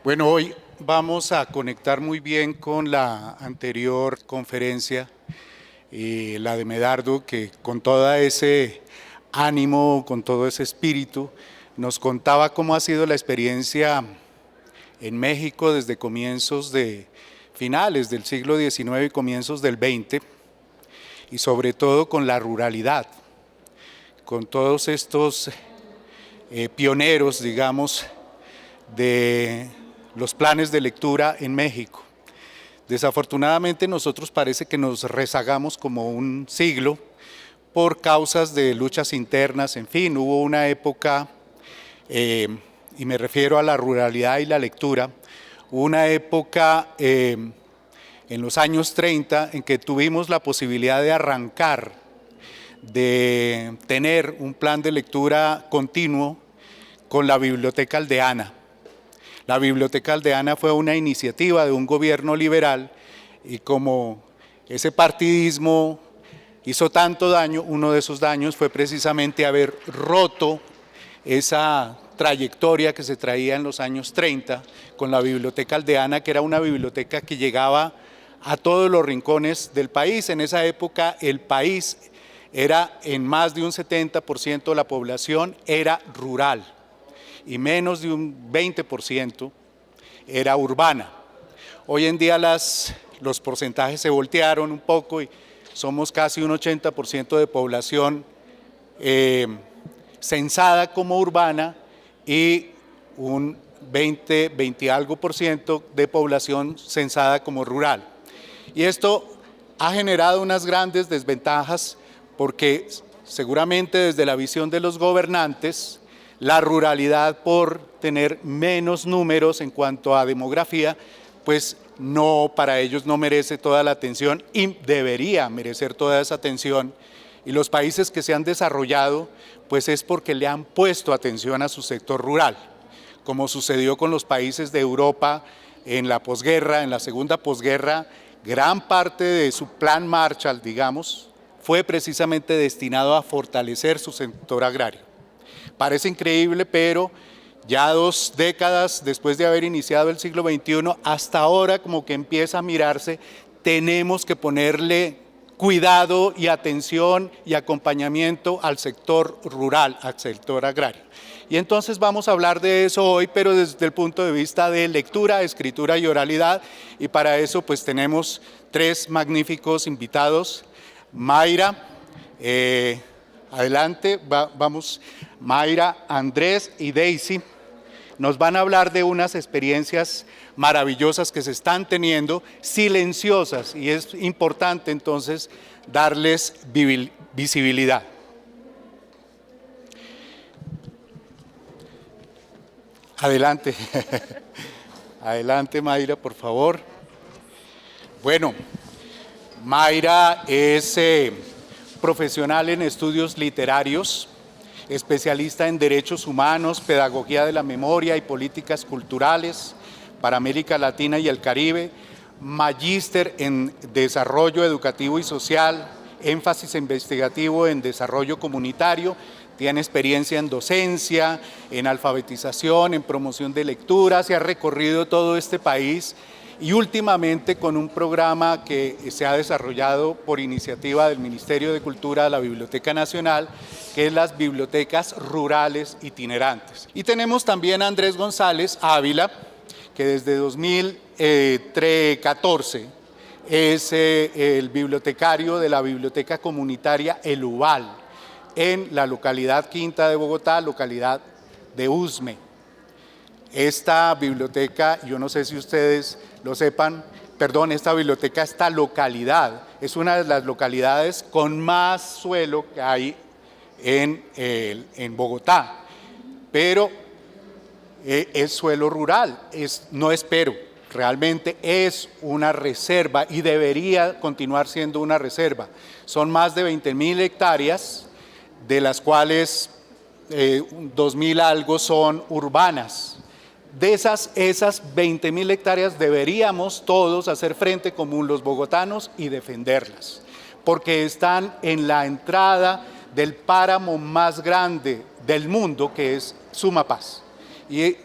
Bueno, hoy vamos a conectar muy bien con la anterior conferencia, la de Medardo, que con todo ese ánimo, con todo ese espíritu, nos contaba cómo ha sido la experiencia en México desde finales del siglo XIX y comienzos del XX, y sobre todo con la ruralidad, con todos estos pioneros, digamos, de los planes de lectura en México. Desafortunadamente nosotros parece que nos rezagamos como un siglo por causas de luchas internas, en fin, hubo una época, y me refiero a la ruralidad y la lectura, una época en los años 30 en que tuvimos la posibilidad de arrancar, de tener un plan de lectura continuo con la Biblioteca Aldeana. La Biblioteca Aldeana fue una iniciativa de un gobierno liberal y como ese partidismo hizo tanto daño, uno de esos daños fue precisamente haber roto esa trayectoria que se traía en los años 30 con la Biblioteca Aldeana, que era una biblioteca que llegaba a todos los rincones del país. En esa época el país era en más de un 70% de la población era rural y menos de un 20% era urbana. Hoy en día los porcentajes se voltearon un poco y somos casi un 80% de población censada como urbana y un 20 algo por ciento de población censada como rural. Y esto ha generado unas grandes desventajas porque seguramente desde la visión de los gobernantes, la ruralidad, por tener menos números en cuanto a demografía, pues no, para ellos no merece toda la atención y debería merecer toda esa atención. Y los países que se han desarrollado, pues es porque le han puesto atención a su sector rural, como sucedió con los países de Europa en la posguerra, en la segunda posguerra. Gran parte de su plan Marshall, digamos, fue precisamente destinado a fortalecer su sector agrario. Parece increíble, pero ya 2 décadas después de haber iniciado el siglo XXI, hasta ahora como que empieza a mirarse, tenemos que ponerle cuidado y atención y acompañamiento al sector rural, al sector agrario. Y entonces vamos a hablar de eso hoy, pero desde el punto de vista de lectura, escritura y oralidad, y para eso pues tenemos 3 magníficos invitados. Mayra, adelante, vamos. Mayra, Andrés y Daisy nos van a hablar de unas experiencias maravillosas que se están teniendo, silenciosas, y es importante entonces darles visibilidad. Adelante, adelante Mayra, por favor. Bueno, Mayra es profesional en estudios literarios, especialista en derechos humanos, pedagogía de la memoria y políticas culturales para América Latina y el Caribe, magíster en desarrollo educativo y social, énfasis investigativo en desarrollo comunitario, tiene experiencia en docencia, en alfabetización, en promoción de lectura, se ha recorrido todo este país y últimamente con un programa que se ha desarrollado por iniciativa del Ministerio de Cultura de la Biblioteca Nacional, que es las bibliotecas rurales itinerantes. Y tenemos también a Andrés González Ávila, que desde 2014 es el bibliotecario de la Biblioteca Comunitaria El Ubal, en la localidad Quinta de Bogotá, localidad de Usme. Esta biblioteca, yo no sé si ustedes lo sepan, esta localidad es una de las localidades con más suelo que hay en Bogotá, pero es suelo rural, realmente es una reserva y debería continuar siendo una reserva. Son más de 20.000 hectáreas, de las cuales 2.000 algo son urbanas. De esas 20.000 hectáreas deberíamos todos hacer frente común los bogotanos y defenderlas, porque están en la entrada del páramo más grande del mundo, que es Sumapaz. Y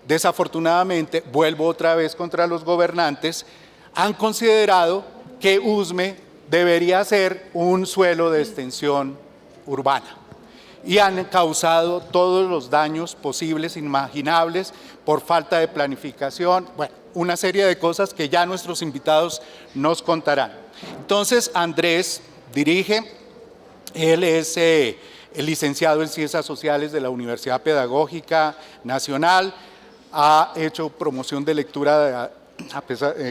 desafortunadamente, vuelvo otra vez contra los gobernantes, han considerado que Usme debería ser un suelo de extensión urbana y han causado todos los daños posibles, imaginables, por falta de planificación, bueno, una serie de cosas que ya nuestros invitados nos contarán. Entonces, Andrés dirige, él es el licenciado en Ciencias Sociales de la Universidad Pedagógica Nacional, ha hecho promoción de lectura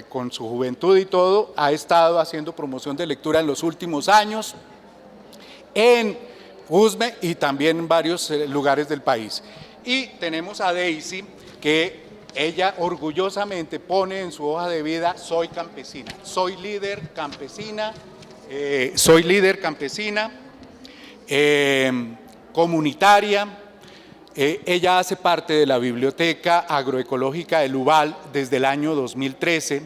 con su juventud y todo, ha estado haciendo promoción de lectura en los últimos años en Usme y también en varios lugares del país. Y tenemos a Daisy, que ella orgullosamente pone en su hoja de vida: soy campesina, soy líder campesina, comunitaria. Ella hace parte de la Biblioteca Agroecológica del UBAL desde el año 2013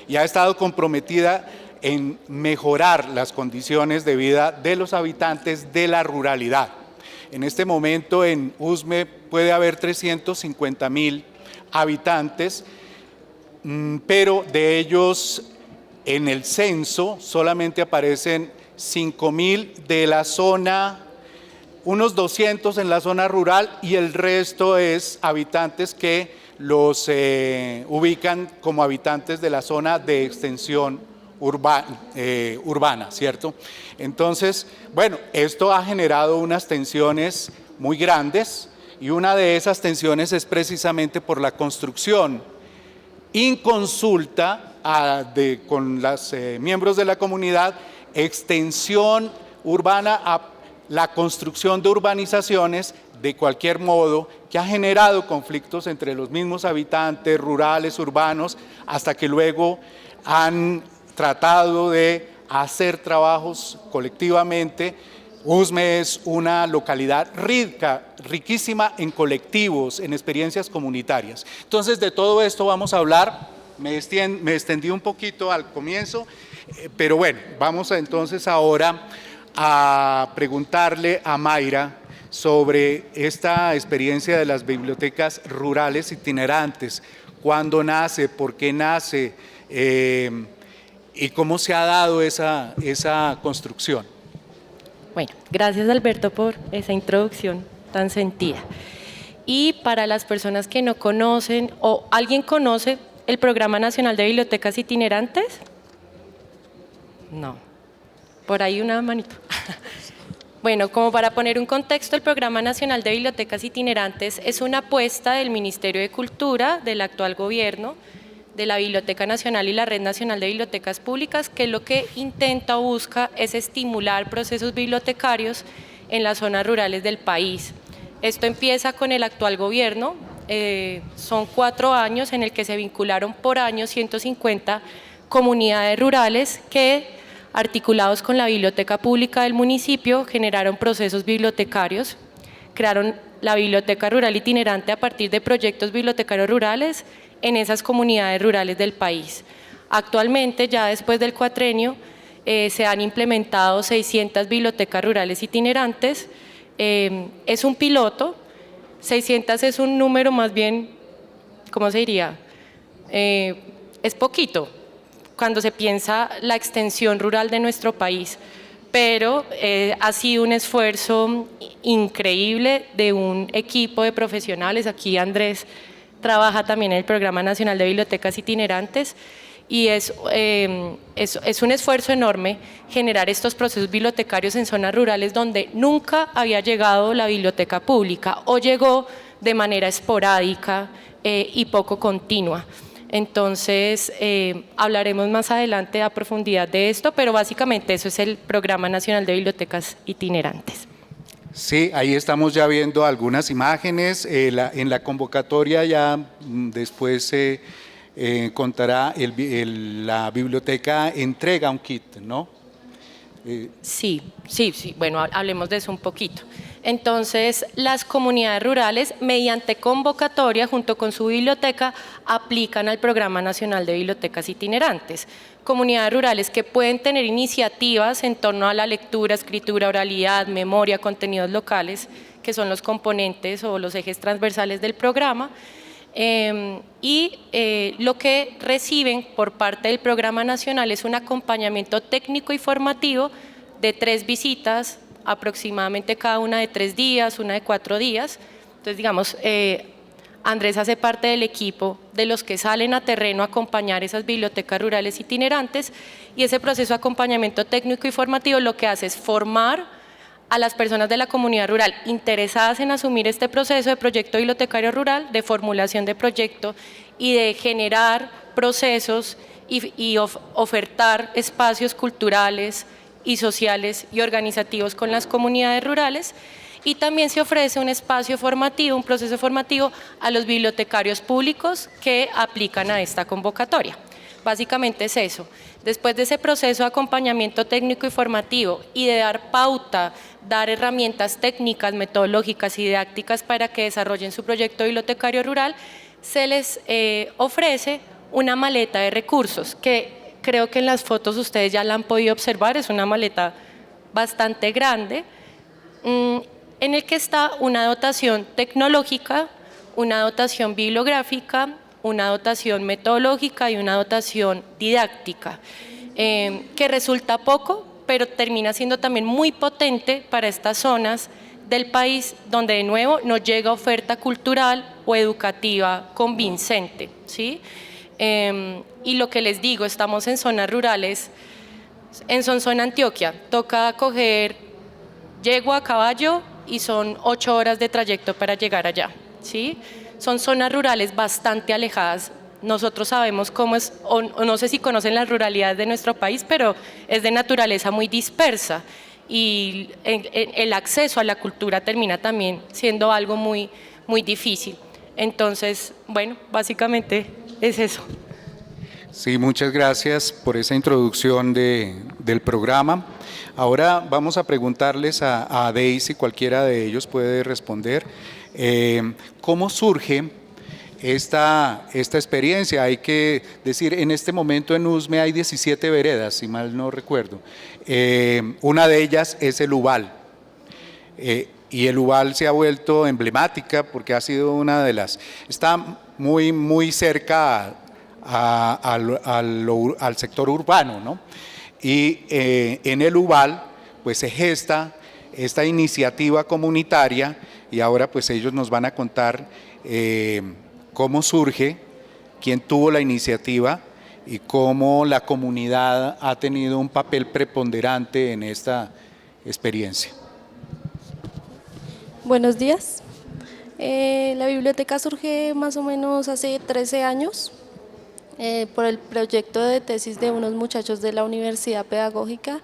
y ha estado comprometida en mejorar las condiciones de vida de los habitantes de la ruralidad. En este momento en Usme puede haber 350.000 habitantes, pero de ellos en el censo solamente aparecen 5.000 de la zona, unos 200 en la zona rural y el resto es habitantes que los ubican como habitantes de la zona de extensión urbana, ¿cierto? Entonces, bueno, esto ha generado unas tensiones muy grandes y una de esas tensiones es precisamente por la construcción inconsulta con los miembros de la comunidad, extensión urbana a la construcción de urbanizaciones de cualquier modo, que ha generado conflictos entre los mismos habitantes rurales, urbanos, hasta que luego han tratado de hacer trabajos colectivamente. Usme es una localidad riquísima en colectivos, en experiencias comunitarias. Entonces, de todo esto vamos a hablar. Me extendí un poquito al comienzo, pero bueno, vamos entonces ahora a preguntarle a Mayra sobre esta experiencia de las bibliotecas rurales itinerantes. ¿Cuándo nace? ¿Por qué nace? ¿Y cómo se ha dado esa construcción? Bueno, gracias Alberto por esa introducción tan sentida. Y para las personas que no conocen, o alguien conoce el Programa Nacional de Bibliotecas Itinerantes, no, por ahí una manito. Bueno, como para poner un contexto, el Programa Nacional de Bibliotecas Itinerantes es una apuesta del Ministerio de Cultura, del actual gobierno, de la Biblioteca Nacional y la Red Nacional de Bibliotecas Públicas, que lo que intenta o busca es estimular procesos bibliotecarios en las zonas rurales del país. Esto empieza con el actual gobierno, son 4 años en el que se vincularon por año 150 comunidades rurales que, articulados con la Biblioteca Pública del municipio, generaron procesos bibliotecarios, crearon la Biblioteca Rural Itinerante a partir de proyectos bibliotecarios rurales en esas comunidades rurales del país. Actualmente, ya después del cuatrenio, se han implementado 600 bibliotecas rurales itinerantes. Es un piloto, 600 es un número más bien, ¿cómo se diría? Es poquito cuando se piensa la extensión rural de nuestro país, pero ha sido un esfuerzo increíble de un equipo de profesionales. Aquí Andrés trabaja también en el Programa Nacional de Bibliotecas Itinerantes y es un esfuerzo enorme generar estos procesos bibliotecarios en zonas rurales donde nunca había llegado la biblioteca pública o llegó de manera esporádica y poco continua. Entonces, hablaremos más adelante a profundidad de esto, pero básicamente eso es el Programa Nacional de Bibliotecas Itinerantes. Sí, ahí estamos ya viendo algunas imágenes. En la convocatoria ya después se contará, la biblioteca entrega un kit, ¿no? Sí, bueno, hablemos de eso un poquito. Entonces, las comunidades rurales, mediante convocatoria, junto con su biblioteca, aplican al Programa Nacional de Bibliotecas Itinerantes. Comunidades rurales que pueden tener iniciativas en torno a la lectura, escritura, oralidad, memoria, contenidos locales, que son los componentes o los ejes transversales del programa, Lo que reciben por parte del Programa Nacional es un acompañamiento técnico y formativo de 3 visitas, aproximadamente cada una de 3 días, una de 4 días. Entonces, digamos, Andrés hace parte del equipo de los que salen a terreno a acompañar esas bibliotecas rurales itinerantes, y ese proceso de acompañamiento técnico y formativo lo que hace es formar a las personas de la comunidad rural interesadas en asumir este proceso de proyecto bibliotecario rural, de formulación de proyecto y de generar procesos y ofertar espacios culturales y sociales y organizativos con las comunidades rurales. Y también se ofrece un espacio formativo, un proceso formativo a los bibliotecarios públicos que aplican a esta convocatoria. Básicamente es eso. Después de ese proceso de acompañamiento técnico y formativo y de dar pauta, dar herramientas técnicas, metodológicas y didácticas para que desarrollen su proyecto bibliotecario rural, se les ofrece una maleta de recursos que creo que en las fotos ustedes ya la han podido observar. Es una maleta bastante grande, en el que está una dotación tecnológica, una dotación bibliográfica, una dotación metodológica y una dotación didáctica, que resulta poco, pero termina siendo también muy potente para estas zonas del país donde de nuevo no llega oferta cultural o educativa convincente, ¿sí? Y lo que les digo, estamos en zonas rurales, en Sonsón, Antioquia, toca coger yegua a caballo y son 8 horas de trayecto para llegar allá, ¿sí? Son zonas rurales bastante alejadas. Nosotros sabemos cómo es, o no sé si conocen las ruralidades de nuestro país, pero es de naturaleza muy dispersa y el acceso a la cultura termina también siendo algo muy, muy difícil. Entonces, bueno, básicamente es eso. Sí, muchas gracias por esa introducción del programa. Ahora vamos a preguntarles a Daisy, cualquiera de ellos puede responder, ¿cómo surge esta experiencia? Hay que decir, en este momento en Usme hay 17 veredas, si mal no recuerdo. Una de ellas es el Ubal. Y el Ubal se ha vuelto emblemática porque ha sido una de las... Está muy, muy cerca al sector urbano, ¿no? Y en el Ubal pues se gesta esta iniciativa comunitaria, y ahora pues ellos nos van a contar cómo surge, quién tuvo la iniciativa y cómo la comunidad ha tenido un papel preponderante en esta experiencia. Buenos días. La biblioteca surge más o menos hace 13 años. Por el proyecto de tesis de unos muchachos de la Universidad Pedagógica.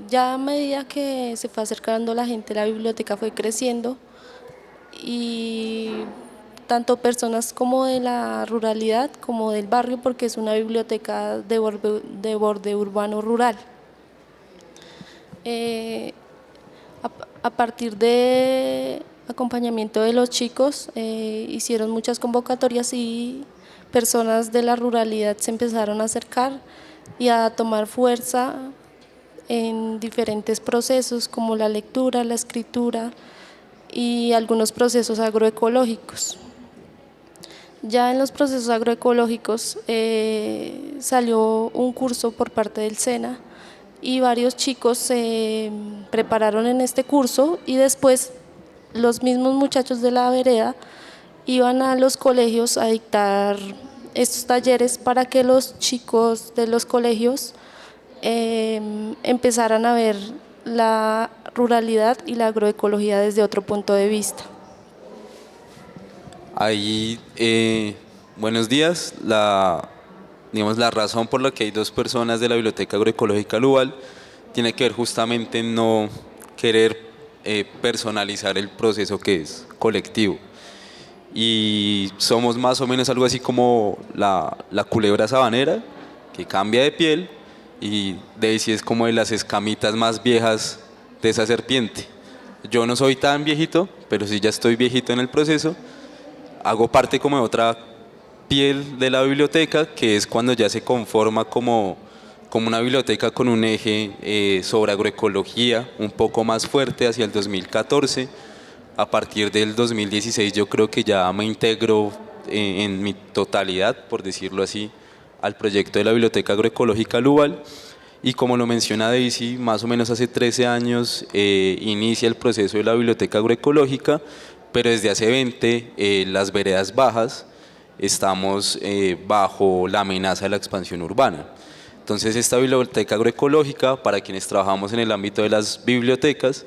Ya a medida que se fue acercando la gente, la biblioteca fue creciendo, y tanto personas como de la ruralidad como del barrio, porque es una biblioteca de borde urbano rural. A partir de acompañamiento de los chicos, hicieron muchas convocatorias y personas de la ruralidad se empezaron a acercar y a tomar fuerza en diferentes procesos como la lectura, la escritura y algunos procesos agroecológicos. Ya en los procesos agroecológicos salió un curso por parte del SENA y varios chicos se prepararon en este curso, y después los mismos muchachos de la vereda iban a los colegios a dictar estos talleres para que los chicos de los colegios empezaran a ver la ruralidad y la agroecología desde otro punto de vista. Ahí, buenos días. Digamos, la razón por la que hay 2 personas de la Biblioteca Agroecológica Lubal tiene que ver justamente en no querer personalizar el proceso, que es colectivo. Y somos más o menos algo así como la culebra sabanera, que cambia de piel, y Daisy es como de las escamitas más viejas de esa serpiente. Yo no soy tan viejito, pero sí ya estoy viejito en el proceso. Hago parte como de otra piel de la biblioteca, que es cuando ya se conforma como una biblioteca con un eje sobre agroecología un poco más fuerte hacia el 2014, A partir del 2016 yo creo que ya me integro en mi totalidad, por decirlo así, al proyecto de la Biblioteca Agroecológica Lubal. Y como lo menciona Daisy, más o menos hace 13 años inicia el proceso de la Biblioteca Agroecológica, pero desde hace 20, las veredas bajas, estamos bajo la amenaza de la expansión urbana. Entonces esta Biblioteca Agroecológica, para quienes trabajamos en el ámbito de las bibliotecas,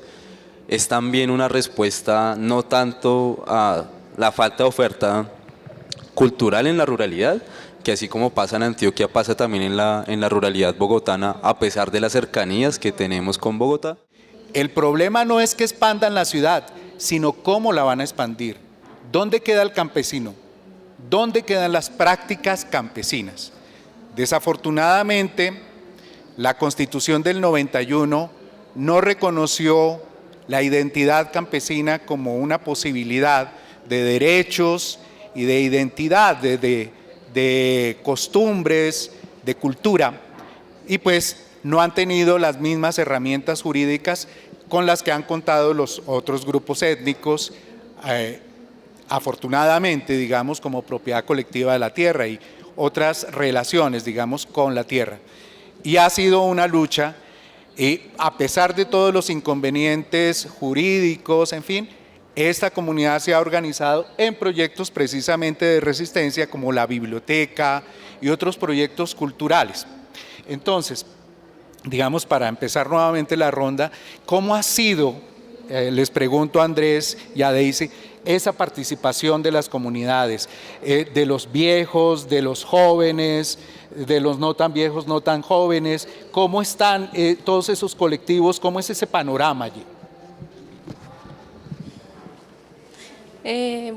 es también una respuesta no tanto a la falta de oferta cultural en la ruralidad, que así como pasa en Antioquia, pasa también en la ruralidad bogotana, a pesar de las cercanías que tenemos con Bogotá. El problema no es que expandan la ciudad, sino cómo la van a expandir. ¿Dónde queda el campesino? ¿Dónde quedan las prácticas campesinas? Desafortunadamente, la Constitución del 91 no reconoció la identidad campesina como una posibilidad de derechos y de identidad, de costumbres, de cultura, y pues no han tenido las mismas herramientas jurídicas con las que han contado los otros grupos étnicos, afortunadamente, digamos, como propiedad colectiva de la tierra y otras relaciones, digamos, con la tierra. Y ha sido una lucha, y a pesar de todos los inconvenientes jurídicos, en fin, esta comunidad se ha organizado en proyectos precisamente de resistencia como la biblioteca y otros proyectos culturales. Entonces, digamos, para empezar nuevamente la ronda, ¿cómo ha sido, les pregunto a Andrés y a Daisy, esa participación de las comunidades, de los viejos, de los jóvenes, de los no tan viejos, no tan jóvenes? ¿Cómo están todos esos colectivos? ¿Cómo es ese panorama allí?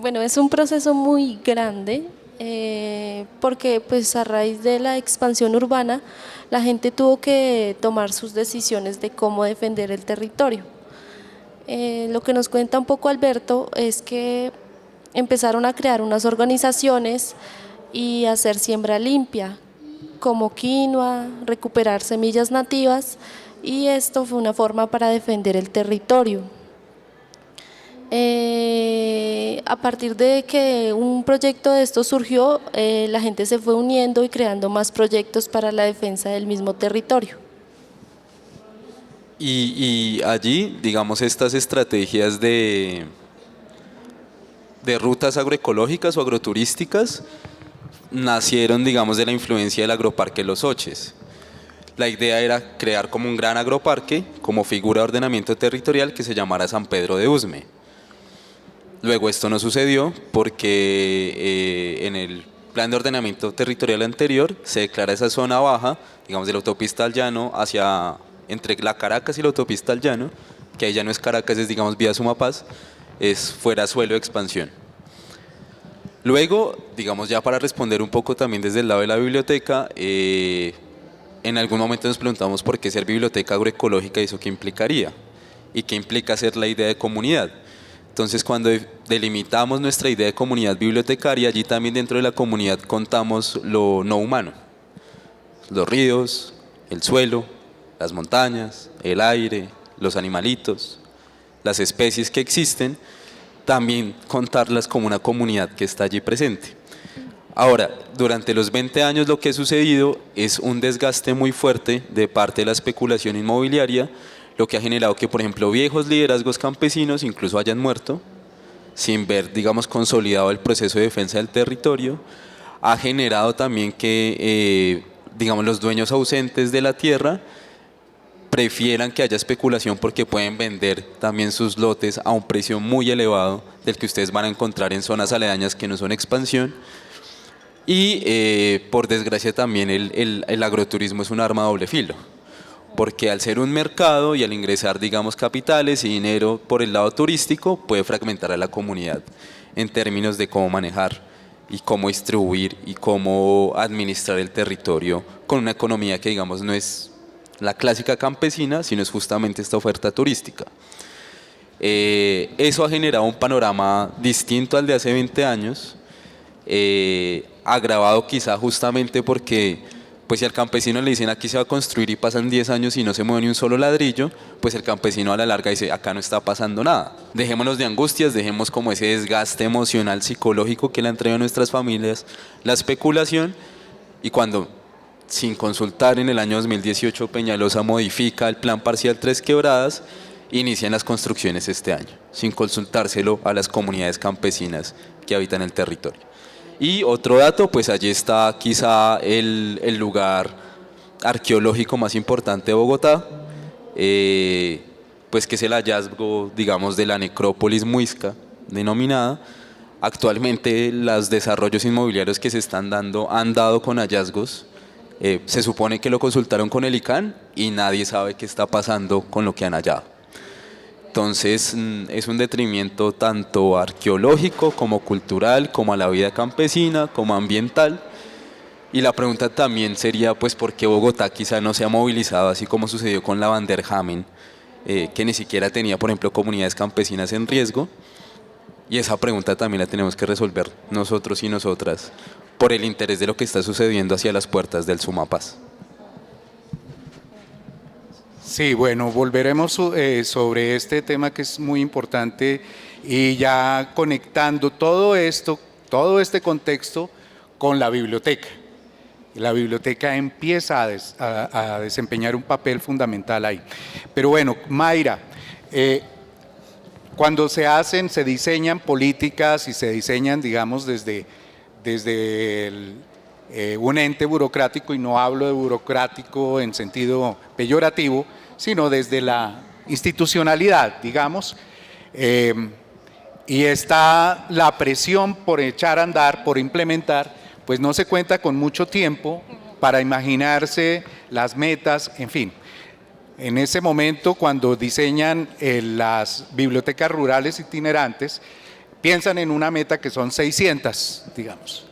Bueno, es un proceso muy grande porque pues a raíz de la expansión urbana la gente tuvo que tomar sus decisiones de cómo defender el territorio. Lo que nos cuenta un poco Alberto es que empezaron a crear unas organizaciones y hacer siembra limpia, como quinoa, recuperar semillas nativas, y esto fue una forma para defender el territorio. A partir de que un proyecto de esto surgió, la gente se fue uniendo y creando más proyectos para la defensa del mismo territorio. Y allí, digamos, estas estrategias de rutas agroecológicas o agroturísticas nacieron, digamos, de la influencia del agroparque Los Oches. La idea era crear como un gran agroparque, como figura de ordenamiento territorial, que se llamara San Pedro de Usme. Luego esto no sucedió porque en el plan de ordenamiento territorial anterior se declara esa zona baja, digamos, de la autopista al llano entre la Caracas y la autopista al llano, que ahí ya no es Caracas, es, digamos, vía Sumapaz, es fuera suelo de expansión. Luego, digamos, ya para responder un poco también desde el lado de la biblioteca, en algún momento nos preguntamos por qué ser biblioteca agroecológica y eso qué implicaría, y qué implica ser la idea de comunidad. Entonces, cuando delimitamos nuestra idea de comunidad bibliotecaria, allí también dentro de la comunidad contamos lo no humano, los ríos, el suelo, las montañas, el aire, los animalitos, las especies que existen, también contarlas como una comunidad que está allí presente. Ahora, durante los 20 años lo que ha sucedido es un desgaste muy fuerte de parte de la especulación inmobiliaria, lo que ha generado que, por ejemplo, viejos liderazgos campesinos incluso hayan muerto, sin ver, digamos, consolidado el proceso de defensa del territorio. Ha generado también que, digamos, los dueños ausentes de la tierra prefieran que haya especulación porque pueden vender también sus lotes a un precio muy elevado del que ustedes van a encontrar en zonas aledañas que no son expansión. Y por desgracia también el agroturismo es un arma de doble filo, porque al ser un mercado y al ingresar, digamos, capitales y dinero por el lado turístico, puede fragmentar a la comunidad en términos de cómo manejar y cómo distribuir y cómo administrar el territorio con una economía que, digamos, no es la clásica campesina, sino es justamente esta oferta turística. Eso ha generado un panorama distinto al de hace 20 años, agravado quizá justamente porque Pues si al campesino le dicen aquí se va a construir y pasan 10 años y no se mueve ni un solo ladrillo, pues el campesino a la larga dice acá no está pasando nada. Dejémonos de angustias, dejemos como ese desgaste emocional, psicológico que le han traído a nuestras familias, la especulación, y cuando sin consultar en el año 2018 Peñalosa modifica el plan parcial Tres Quebradas, inician las construcciones este año, sin consultárselo a las comunidades campesinas que habitan el territorio. Y otro dato, pues allí está quizá el lugar arqueológico más importante de Bogotá, pues que es el hallazgo, digamos, de la necrópolis muisca, denominada. Actualmente los desarrollos inmobiliarios que se están dando han dado con hallazgos. Se supone que lo consultaron con el ICANN y nadie sabe qué está pasando con lo que han hallado. Entonces es un detrimento tanto arqueológico como cultural, como a la vida campesina, como ambiental. Y la pregunta también sería, pues, ¿por qué Bogotá quizá no se ha movilizado, así como sucedió con la Van der Hamen, que ni siquiera tenía, por ejemplo, comunidades campesinas en riesgo? Y esa pregunta también la tenemos que resolver nosotros y nosotras por el interés de lo que está sucediendo hacia las puertas del Sumapaz. Sí, bueno, volveremos sobre este tema que es muy importante y ya conectando todo esto, todo este contexto con la biblioteca. La biblioteca empieza a desempeñar un papel fundamental ahí. Pero bueno, Mayra, cuando se diseñan políticas y se diseñan, digamos, desde un ente burocrático, y no hablo de burocrático en sentido peyorativo, sino desde la institucionalidad, digamos, y está la presión por echar a andar, por implementar, pues no se cuenta con mucho tiempo para imaginarse las metas, en fin. En ese momento, cuando diseñan las bibliotecas rurales itinerantes, piensan en una meta que son 600, digamos.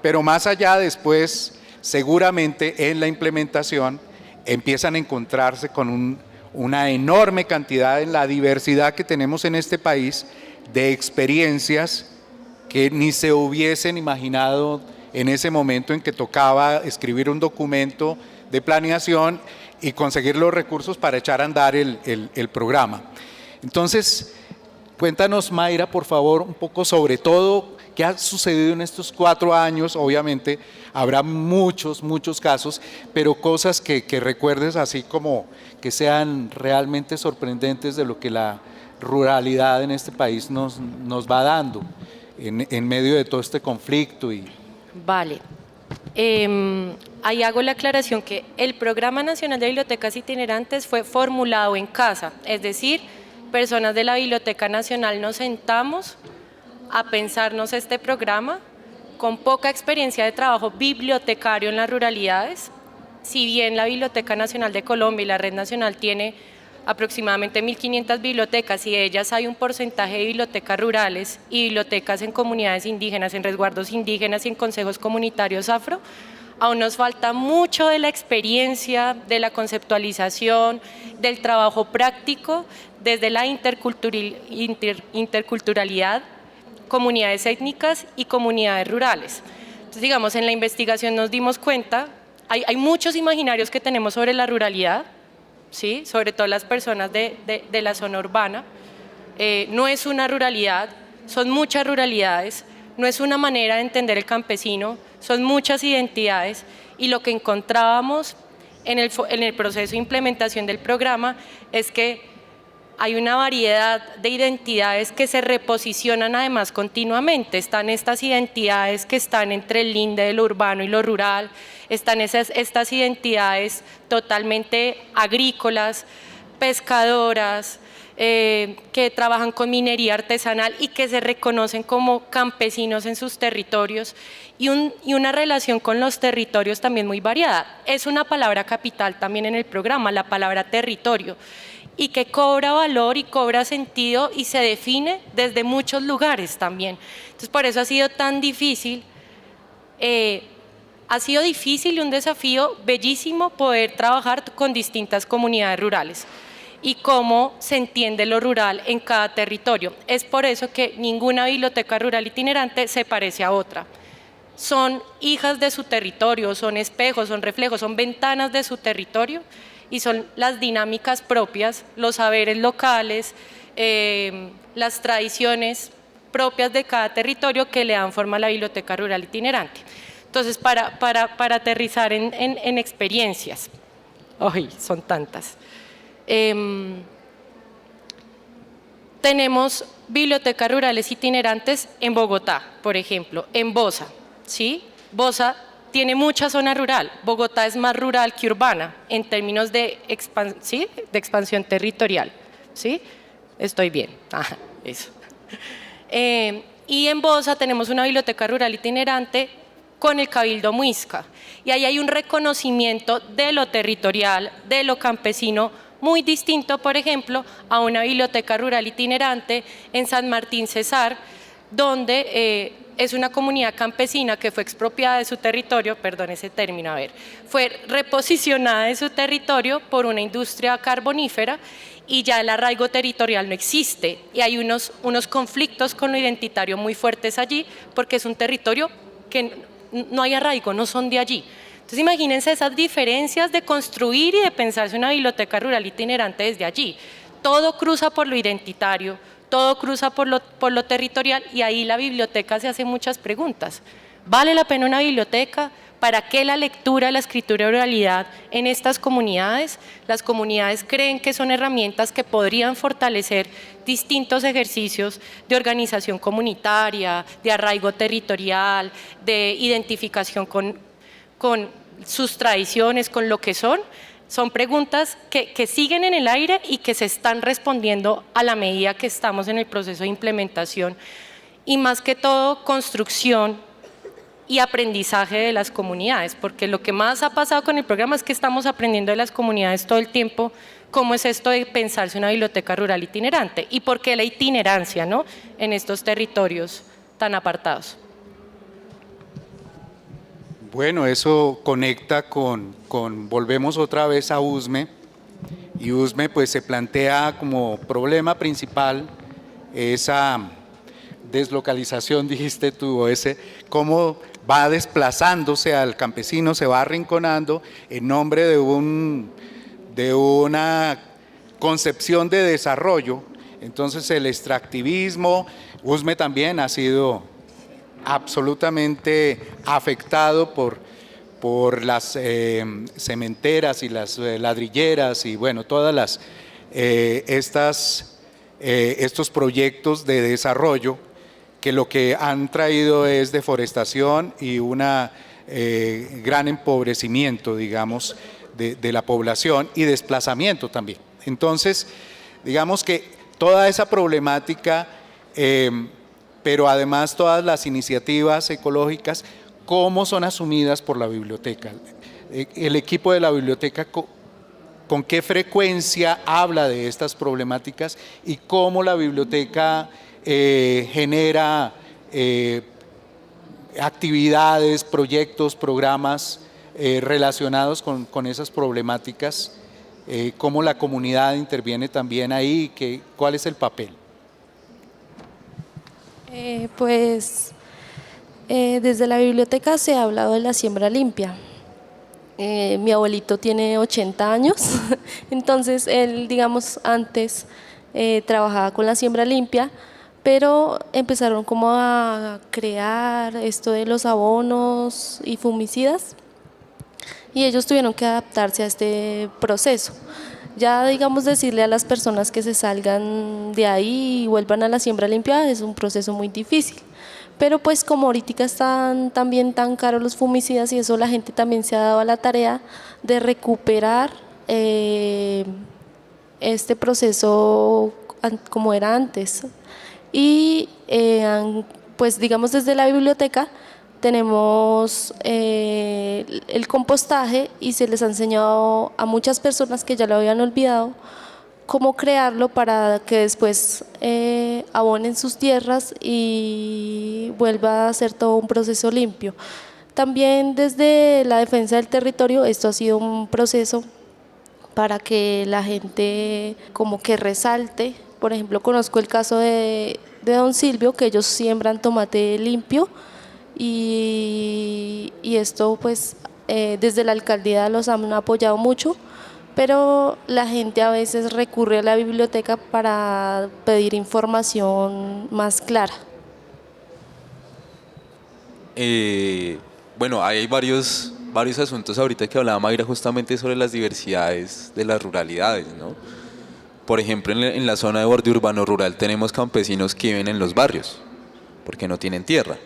Pero más allá, después, seguramente en la implementación, empiezan a encontrarse con una enorme cantidad en la diversidad que tenemos en este país de experiencias que ni se hubiesen imaginado en ese momento en que tocaba escribir un documento de planeación y conseguir los recursos para echar a andar el programa. Entonces, cuéntanos, Mayra, por favor, un poco sobre todo qué ha sucedido en estos 4 años. Obviamente habrá muchos casos, pero cosas que recuerdes así como que sean realmente sorprendentes de lo que la ruralidad en este país nos va dando en medio de todo este conflicto. Vale. Ahí hago la aclaración que el Programa Nacional de Bibliotecas Itinerantes fue formulado en casa, es decir, personas de la Biblioteca Nacional nos sentamos a pensarnos este programa con poca experiencia de trabajo bibliotecario en las ruralidades. Si bien la Biblioteca Nacional de Colombia y la Red Nacional tiene aproximadamente 1.500 bibliotecas y de ellas hay un porcentaje de bibliotecas rurales y bibliotecas en comunidades indígenas, en resguardos indígenas y en consejos comunitarios afro, aún nos falta mucho de la experiencia, de la conceptualización, del trabajo práctico desde la interculturalidad, comunidades étnicas y comunidades rurales. Entonces, digamos, en la investigación nos dimos cuenta, hay muchos imaginarios que tenemos sobre la ruralidad, ¿sí? Sobre todo las personas de la zona urbana. No es una ruralidad, son muchas ruralidades, no es una manera de entender el campesino, son muchas identidades, y lo que encontrábamos en el proceso de implementación del programa es que hay una variedad de identidades que se reposicionan además continuamente. Están estas identidades que están entre el linde de lo urbano y lo rural, están estas identidades totalmente agrícolas, pescadoras, que trabajan con minería artesanal y que se reconocen como campesinos en sus territorios, y una relación con los territorios también muy variada. Es una palabra capital también en el programa, la palabra territorio, y que cobra valor y cobra sentido y se define desde muchos lugares también. Entonces, por eso ha sido tan difícil, y un desafío bellísimo poder trabajar con distintas comunidades rurales y cómo se entiende lo rural en cada territorio. Es por eso que ninguna biblioteca rural itinerante se parece a otra. son hijas de su territorio, son espejos, son reflejos, son ventanas de su territorio y son las dinámicas propias, los saberes locales, las tradiciones propias de cada territorio que le dan forma a la biblioteca rural itinerante. Entonces, para aterrizar en experiencias, ¡ay, son tantas! Tenemos bibliotecas rurales itinerantes en Bogotá, por ejemplo, en Bosa, ¿sí? Bosa tiene mucha zona rural, Bogotá es más rural que urbana en términos de expansión territorial, ¿sí? Estoy bien, eso. Y en Bosa tenemos una biblioteca rural itinerante con el Cabildo Muisca, y ahí hay un reconocimiento de lo territorial, de lo campesino, muy distinto, por ejemplo, a una biblioteca rural itinerante en San Martín Cesar, donde es una comunidad campesina que fue expropiada de su territorio, perdón ese término, fue reposicionada de su territorio por una industria carbonífera y ya el arraigo territorial no existe y hay unos conflictos con lo identitario muy fuertes allí porque es un territorio que no hay arraigo, no son de allí. Entonces imagínense esas diferencias de construir y de pensarse una biblioteca rural itinerante desde allí. Todo cruza por lo identitario, todo cruza por lo territorial y ahí la biblioteca se hace muchas preguntas. ¿Vale la pena una biblioteca? ¿Para qué la lectura, la escritura y oralidad en estas comunidades? Las comunidades creen que son herramientas que podrían fortalecer distintos ejercicios de organización comunitaria, de arraigo territorial, de identificación con sus tradiciones, con lo que son. Son preguntas que siguen en el aire y que se están respondiendo a la medida que estamos en el proceso de implementación y más que todo construcción y aprendizaje de las comunidades, porque lo que más ha pasado con el programa es que estamos aprendiendo de las comunidades todo el tiempo cómo es esto de pensarse una biblioteca rural itinerante y por qué la itinerancia, ¿no?, en estos territorios tan apartados. Bueno, eso conecta volvemos otra vez a USME, y USME pues se plantea como problema principal esa deslocalización, dijiste tú, o cómo va desplazándose al campesino, se va arrinconando en nombre de una concepción de desarrollo. Entonces el extractivismo, USME también ha sido absolutamente afectado por las cementeras y las ladrilleras y bueno, todas estos proyectos de desarrollo que lo que han traído es deforestación y un gran empobrecimiento, digamos, de la población y desplazamiento también. Entonces, digamos que toda esa problemática, pero además todas las iniciativas ecológicas, ¿cómo son asumidas por la biblioteca? El equipo de la biblioteca, ¿con qué frecuencia habla de estas problemáticas y cómo la biblioteca genera actividades, proyectos, programas relacionados con esas problemáticas? ¿Cómo la comunidad interviene también ahí? ¿Cuál es el papel? Desde la biblioteca se ha hablado de la siembra limpia. Mi abuelito tiene 80 años, entonces él, digamos, antes trabajaba con la siembra limpia, pero empezaron como a crear esto de los abonos y fungicidas y ellos tuvieron que adaptarse a este proceso. Ya, digamos, decirle a las personas que se salgan de ahí y vuelvan a la siembra limpia es un proceso muy difícil. Pero pues como ahorita están también tan caros los fungicidas y eso, la gente también se ha dado a la tarea de recuperar este proceso como era antes. Y pues digamos desde la biblioteca tenemos el compostaje y se les ha enseñado a muchas personas que ya lo habían olvidado cómo crearlo para que después abonen sus tierras y vuelva a ser todo un proceso limpio. También desde la defensa del territorio esto ha sido un proceso para que la gente como que resalte. Por ejemplo, conozco el caso de Don Silvio, que ellos siembran tomate limpio y esto pues desde la alcaldía los han apoyado mucho, pero la gente a veces recurre a la biblioteca para pedir información más clara. Bueno, hay varios asuntos ahorita que hablaba Mayra justamente sobre las diversidades de las ruralidades, ¿no? Por ejemplo, en la zona de borde urbano rural tenemos campesinos que viven en los barrios porque no tienen tierra,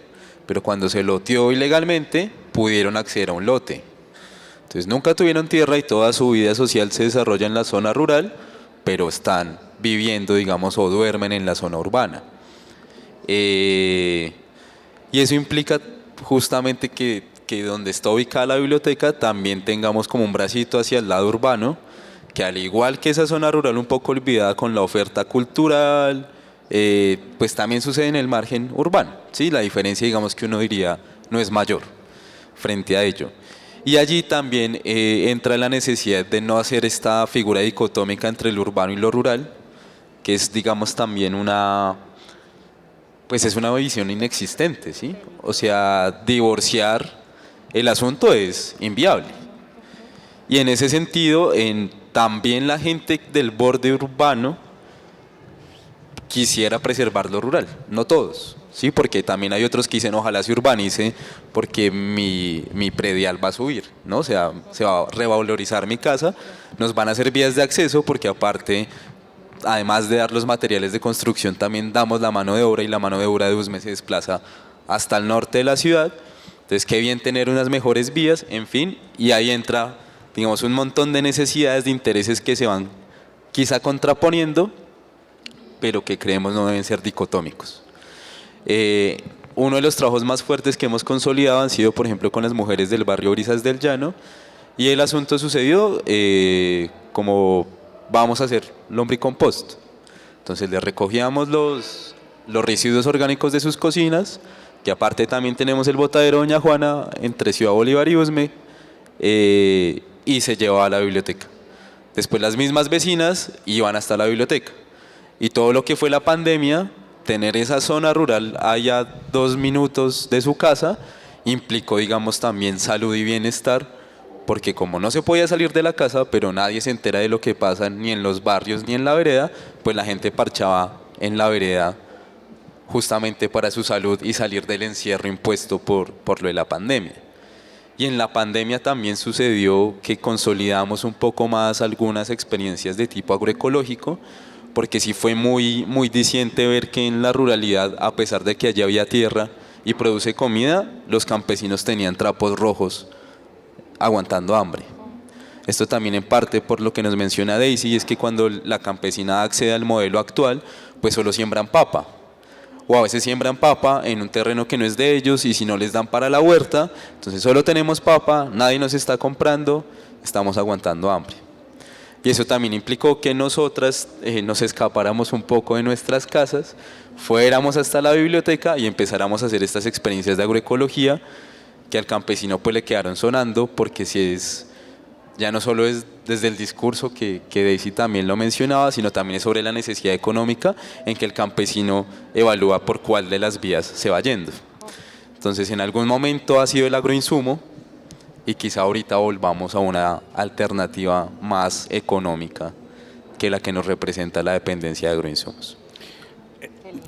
pero cuando se loteó ilegalmente pudieron acceder a un lote. Entonces nunca tuvieron tierra y toda su vida social se desarrolla en la zona rural, pero están viviendo, digamos, o duermen en la zona urbana. Y eso implica justamente que donde está ubicada la biblioteca también tengamos como un bracito hacia el lado urbano, que al igual que esa zona rural un poco olvidada con la oferta cultural, pues también sucede en el margen urbano, ¿sí? La diferencia, digamos, que uno diría no es mayor frente a ello. Y allí también entra la necesidad de no hacer esta figura dicotómica entre lo urbano y lo rural, que es, digamos, también pues es una visión inexistente, ¿sí? O sea, divorciar el asunto es inviable. Y en ese sentido, también la gente del borde urbano quisiera preservar lo rural, no todos, ¿sí? Porque también hay otros que dicen ojalá se urbanice porque mi predial va a subir, ¿no? O sea, se va a revalorizar mi casa, nos van a hacer vías de acceso porque aparte, además de dar los materiales de construcción, también damos la mano de obra y la mano de obra de USME se desplaza hasta el norte de la ciudad. Entonces, qué bien tener unas mejores vías, en fin, y ahí entra, digamos, un montón de necesidades, de intereses que se van quizá contraponiendo, pero que creemos no deben ser dicotómicos. Uno de los trabajos más fuertes que hemos consolidado han sido, por ejemplo, con las mujeres del barrio Brisas del Llano, y el asunto sucedió como vamos a hacer lombricompost. Entonces les recogíamos los residuos orgánicos de sus cocinas, que aparte también tenemos el botadero Doña Juana entre Ciudad Bolívar y Usme, y se llevaba a la biblioteca. Después las mismas vecinas iban hasta la biblioteca. Y todo lo que fue la pandemia, tener esa zona rural allá 2 minutos de su casa, implicó, digamos, también salud y bienestar, porque como no se podía salir de la casa, pero nadie se entera de lo que pasa ni en los barrios ni en la vereda, pues la gente parchaba en la vereda justamente para su salud y salir del encierro impuesto por lo de la pandemia. Y en la pandemia también sucedió que consolidamos un poco más algunas experiencias de tipo agroecológico, porque sí fue muy, muy diciente ver que en la ruralidad, a pesar de que allí había tierra y produce comida, los campesinos tenían trapos rojos aguantando hambre. Esto también en parte por lo que nos menciona Daisy, y es que cuando la campesina accede al modelo actual, pues solo siembran papa, o a veces siembran papa en un terreno que no es de ellos, y si no les dan para la huerta, entonces solo tenemos papa, nadie nos está comprando, estamos aguantando hambre. Y eso también implicó que nosotras nos escapáramos un poco de nuestras casas, fuéramos hasta la biblioteca y empezáramos a hacer estas experiencias de agroecología que al campesino pues le quedaron sonando, porque si es, ya no solo es desde el discurso que Daisy también lo mencionaba, sino también es sobre la necesidad económica en que el campesino evalúa por cuál de las vías se va yendo. Entonces en algún momento ha sido el agroinsumo, y quizá ahorita volvamos a una alternativa más económica que la que nos representa la dependencia de agroinsumos.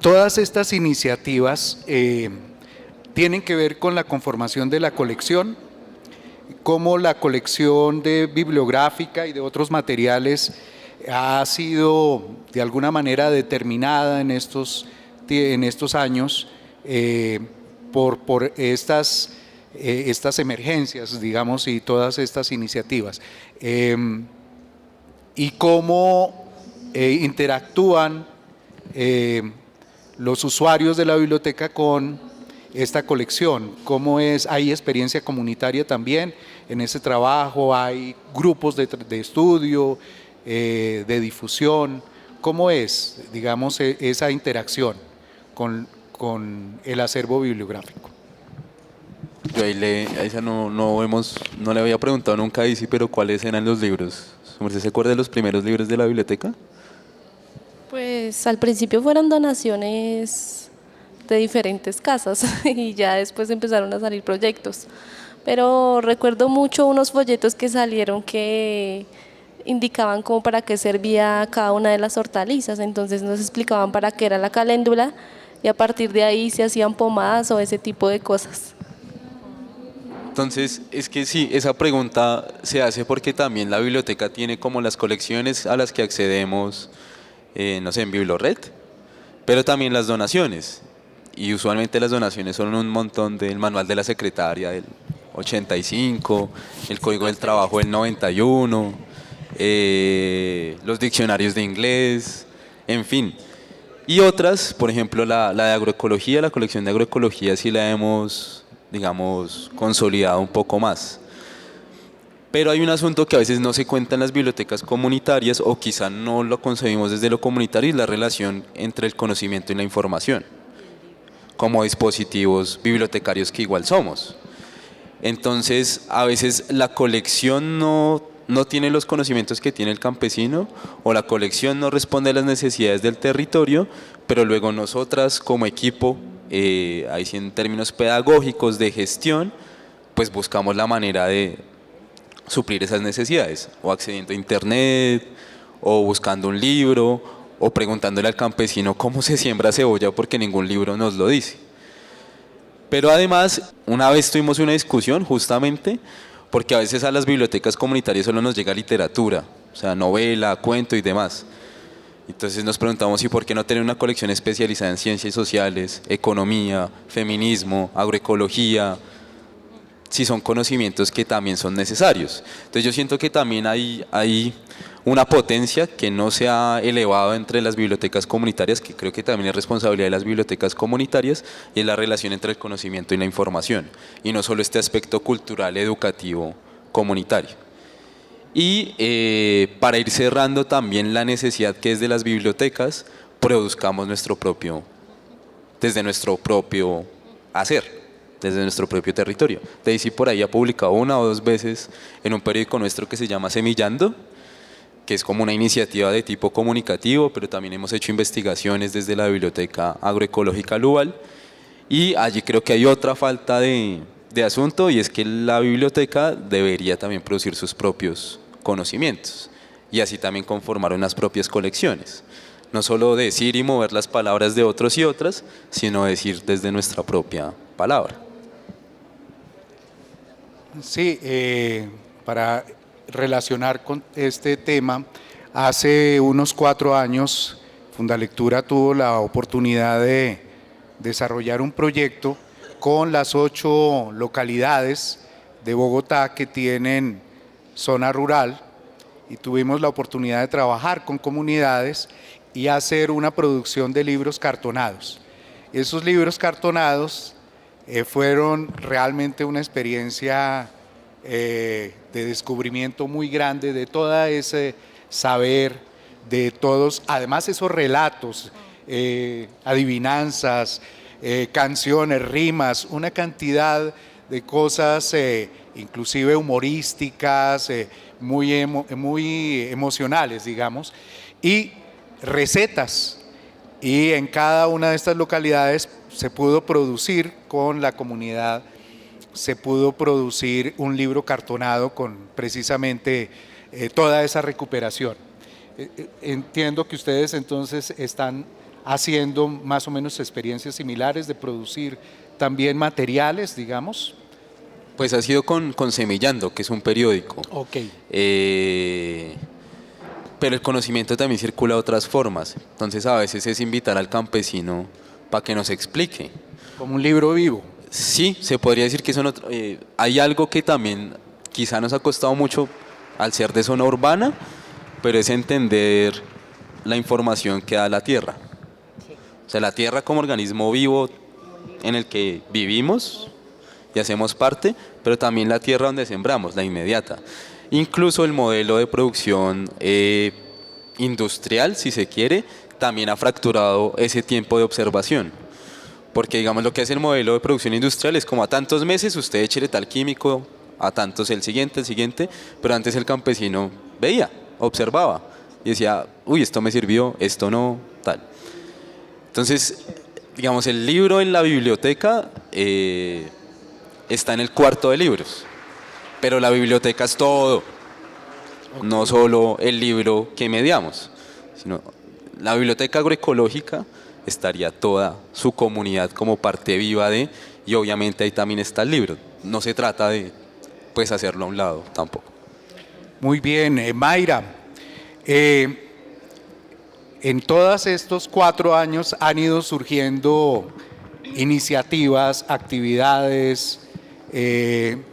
Todas estas iniciativas tienen que ver con la conformación de la colección, cómo la colección bibliográfica y de otros materiales ha sido de alguna manera determinada en estos años por estas emergencias, digamos, y todas estas iniciativas, y cómo interactúan los usuarios de la biblioteca con esta colección, cómo hay experiencia comunitaria también en ese trabajo, hay grupos de estudio, de difusión, cómo es, digamos, esa interacción con el acervo bibliográfico. Yo ahí no le había preguntado nunca a Daisy, pero ¿cuáles eran los libros? ¿Usted se acuerda de los primeros libros de la biblioteca? Pues al principio fueron donaciones de diferentes casas y ya después empezaron a salir proyectos. Pero recuerdo mucho unos folletos que salieron que indicaban como para qué servía cada una de las hortalizas, entonces nos explicaban para qué era la caléndula y a partir de ahí se hacían pomadas o ese tipo de cosas. Entonces, es que sí, esa pregunta se hace porque también la biblioteca tiene como las colecciones a las que accedemos, no sé, en Biblored, pero también las donaciones. Y usualmente las donaciones son un montón del manual de la secretaria del 85, el código del trabajo del 91, los diccionarios de inglés, en fin. Y otras, por ejemplo, la de agroecología, la colección de agroecología sí la hemos, digamos, consolidado un poco más. Pero hay un asunto que a veces no se cuenta en las bibliotecas comunitarias o quizá no lo concebimos desde lo comunitario, y la relación entre el conocimiento y la información, como dispositivos bibliotecarios que igual somos. Entonces, a veces la colección no tiene los conocimientos que tiene el campesino, o la colección no responde a las necesidades del territorio, pero luego nosotras como equipo, ahí sí en términos pedagógicos de gestión, pues buscamos la manera de suplir esas necesidades, o accediendo a internet, o buscando un libro, o preguntándole al campesino cómo se siembra cebolla porque ningún libro nos lo dice. Pero además, una vez tuvimos una discusión justamente porque a veces a las bibliotecas comunitarias solo nos llega literatura, o sea, novela, cuento y demás. Entonces nos preguntamos, ¿y por qué no tener una colección especializada en ciencias sociales, economía, feminismo, agroecología, si son conocimientos que también son necesarios? Entonces yo siento que también hay una potencia que no se ha elevado entre las bibliotecas comunitarias, que creo que también es responsabilidad de las bibliotecas comunitarias, y es la relación entre el conocimiento y la información, y no solo este aspecto cultural, educativo, comunitario. Y para ir cerrando también la necesidad que es de las bibliotecas, produzcamos desde nuestro propio hacer, desde nuestro propio territorio. Daisy por ahí ha publicado 1 o 2 veces en un periódico nuestro que se llama Semillando, que es como una iniciativa de tipo comunicativo, pero también hemos hecho investigaciones desde la Biblioteca Agroecológica Lubal, y allí creo que hay otra falta de asunto, y es que la biblioteca debería también producir sus propios conocimientos, y así también conformar unas propias colecciones. No solo decir y mover las palabras de otros y otras, sino decir desde nuestra propia palabra. Sí, para relacionar con este tema, hace unos 4 años Fundalectura tuvo la oportunidad de desarrollar un proyecto con las 8 localidades de Bogotá que tienen zona rural, y tuvimos la oportunidad de trabajar con comunidades y hacer una producción de libros cartonados. Esos libros cartonados fueron realmente una experiencia de descubrimiento muy grande de todo ese saber, de todos, además esos relatos, adivinanzas, canciones, rimas, una cantidad de cosas inclusive humorísticas, muy emocionales, digamos, y recetas. Y en cada una de estas localidades se pudo producir con la comunidad, se pudo producir un libro cartonado con precisamente toda esa recuperación. Entiendo que ustedes entonces están haciendo más o menos experiencias similares de producir también materiales, digamos. Pues ha sido con Semillando, que es un periódico. Ok. Pero el conocimiento también circula de otras formas. Entonces a veces es invitar al campesino para que nos explique. Como un libro vivo. Sí, se podría decir que hay algo que también quizá nos ha costado mucho al ser de zona urbana, pero es entender la información que da la tierra. O sea, la tierra como organismo vivo en el que vivimos y hacemos parte, pero también la tierra donde sembramos, la inmediata. Incluso el modelo de producción industrial, si se quiere, también ha fracturado ese tiempo de observación. Porque digamos lo que hace el modelo de producción industrial es como a tantos meses usted échele tal químico, a tantos el siguiente, pero antes el campesino veía, observaba y decía, uy, esto me sirvió, esto no, tal. Entonces, digamos, el libro en la biblioteca está en el cuarto de libros, pero la biblioteca es todo, no solo el libro que mediamos, sino la biblioteca agroecológica estaría toda su comunidad como parte viva de, y obviamente ahí también está el libro. No se trata de pues hacerlo a un lado tampoco. Muy bien, Mayra. En todos estos 4 años han ido surgiendo iniciativas, actividades,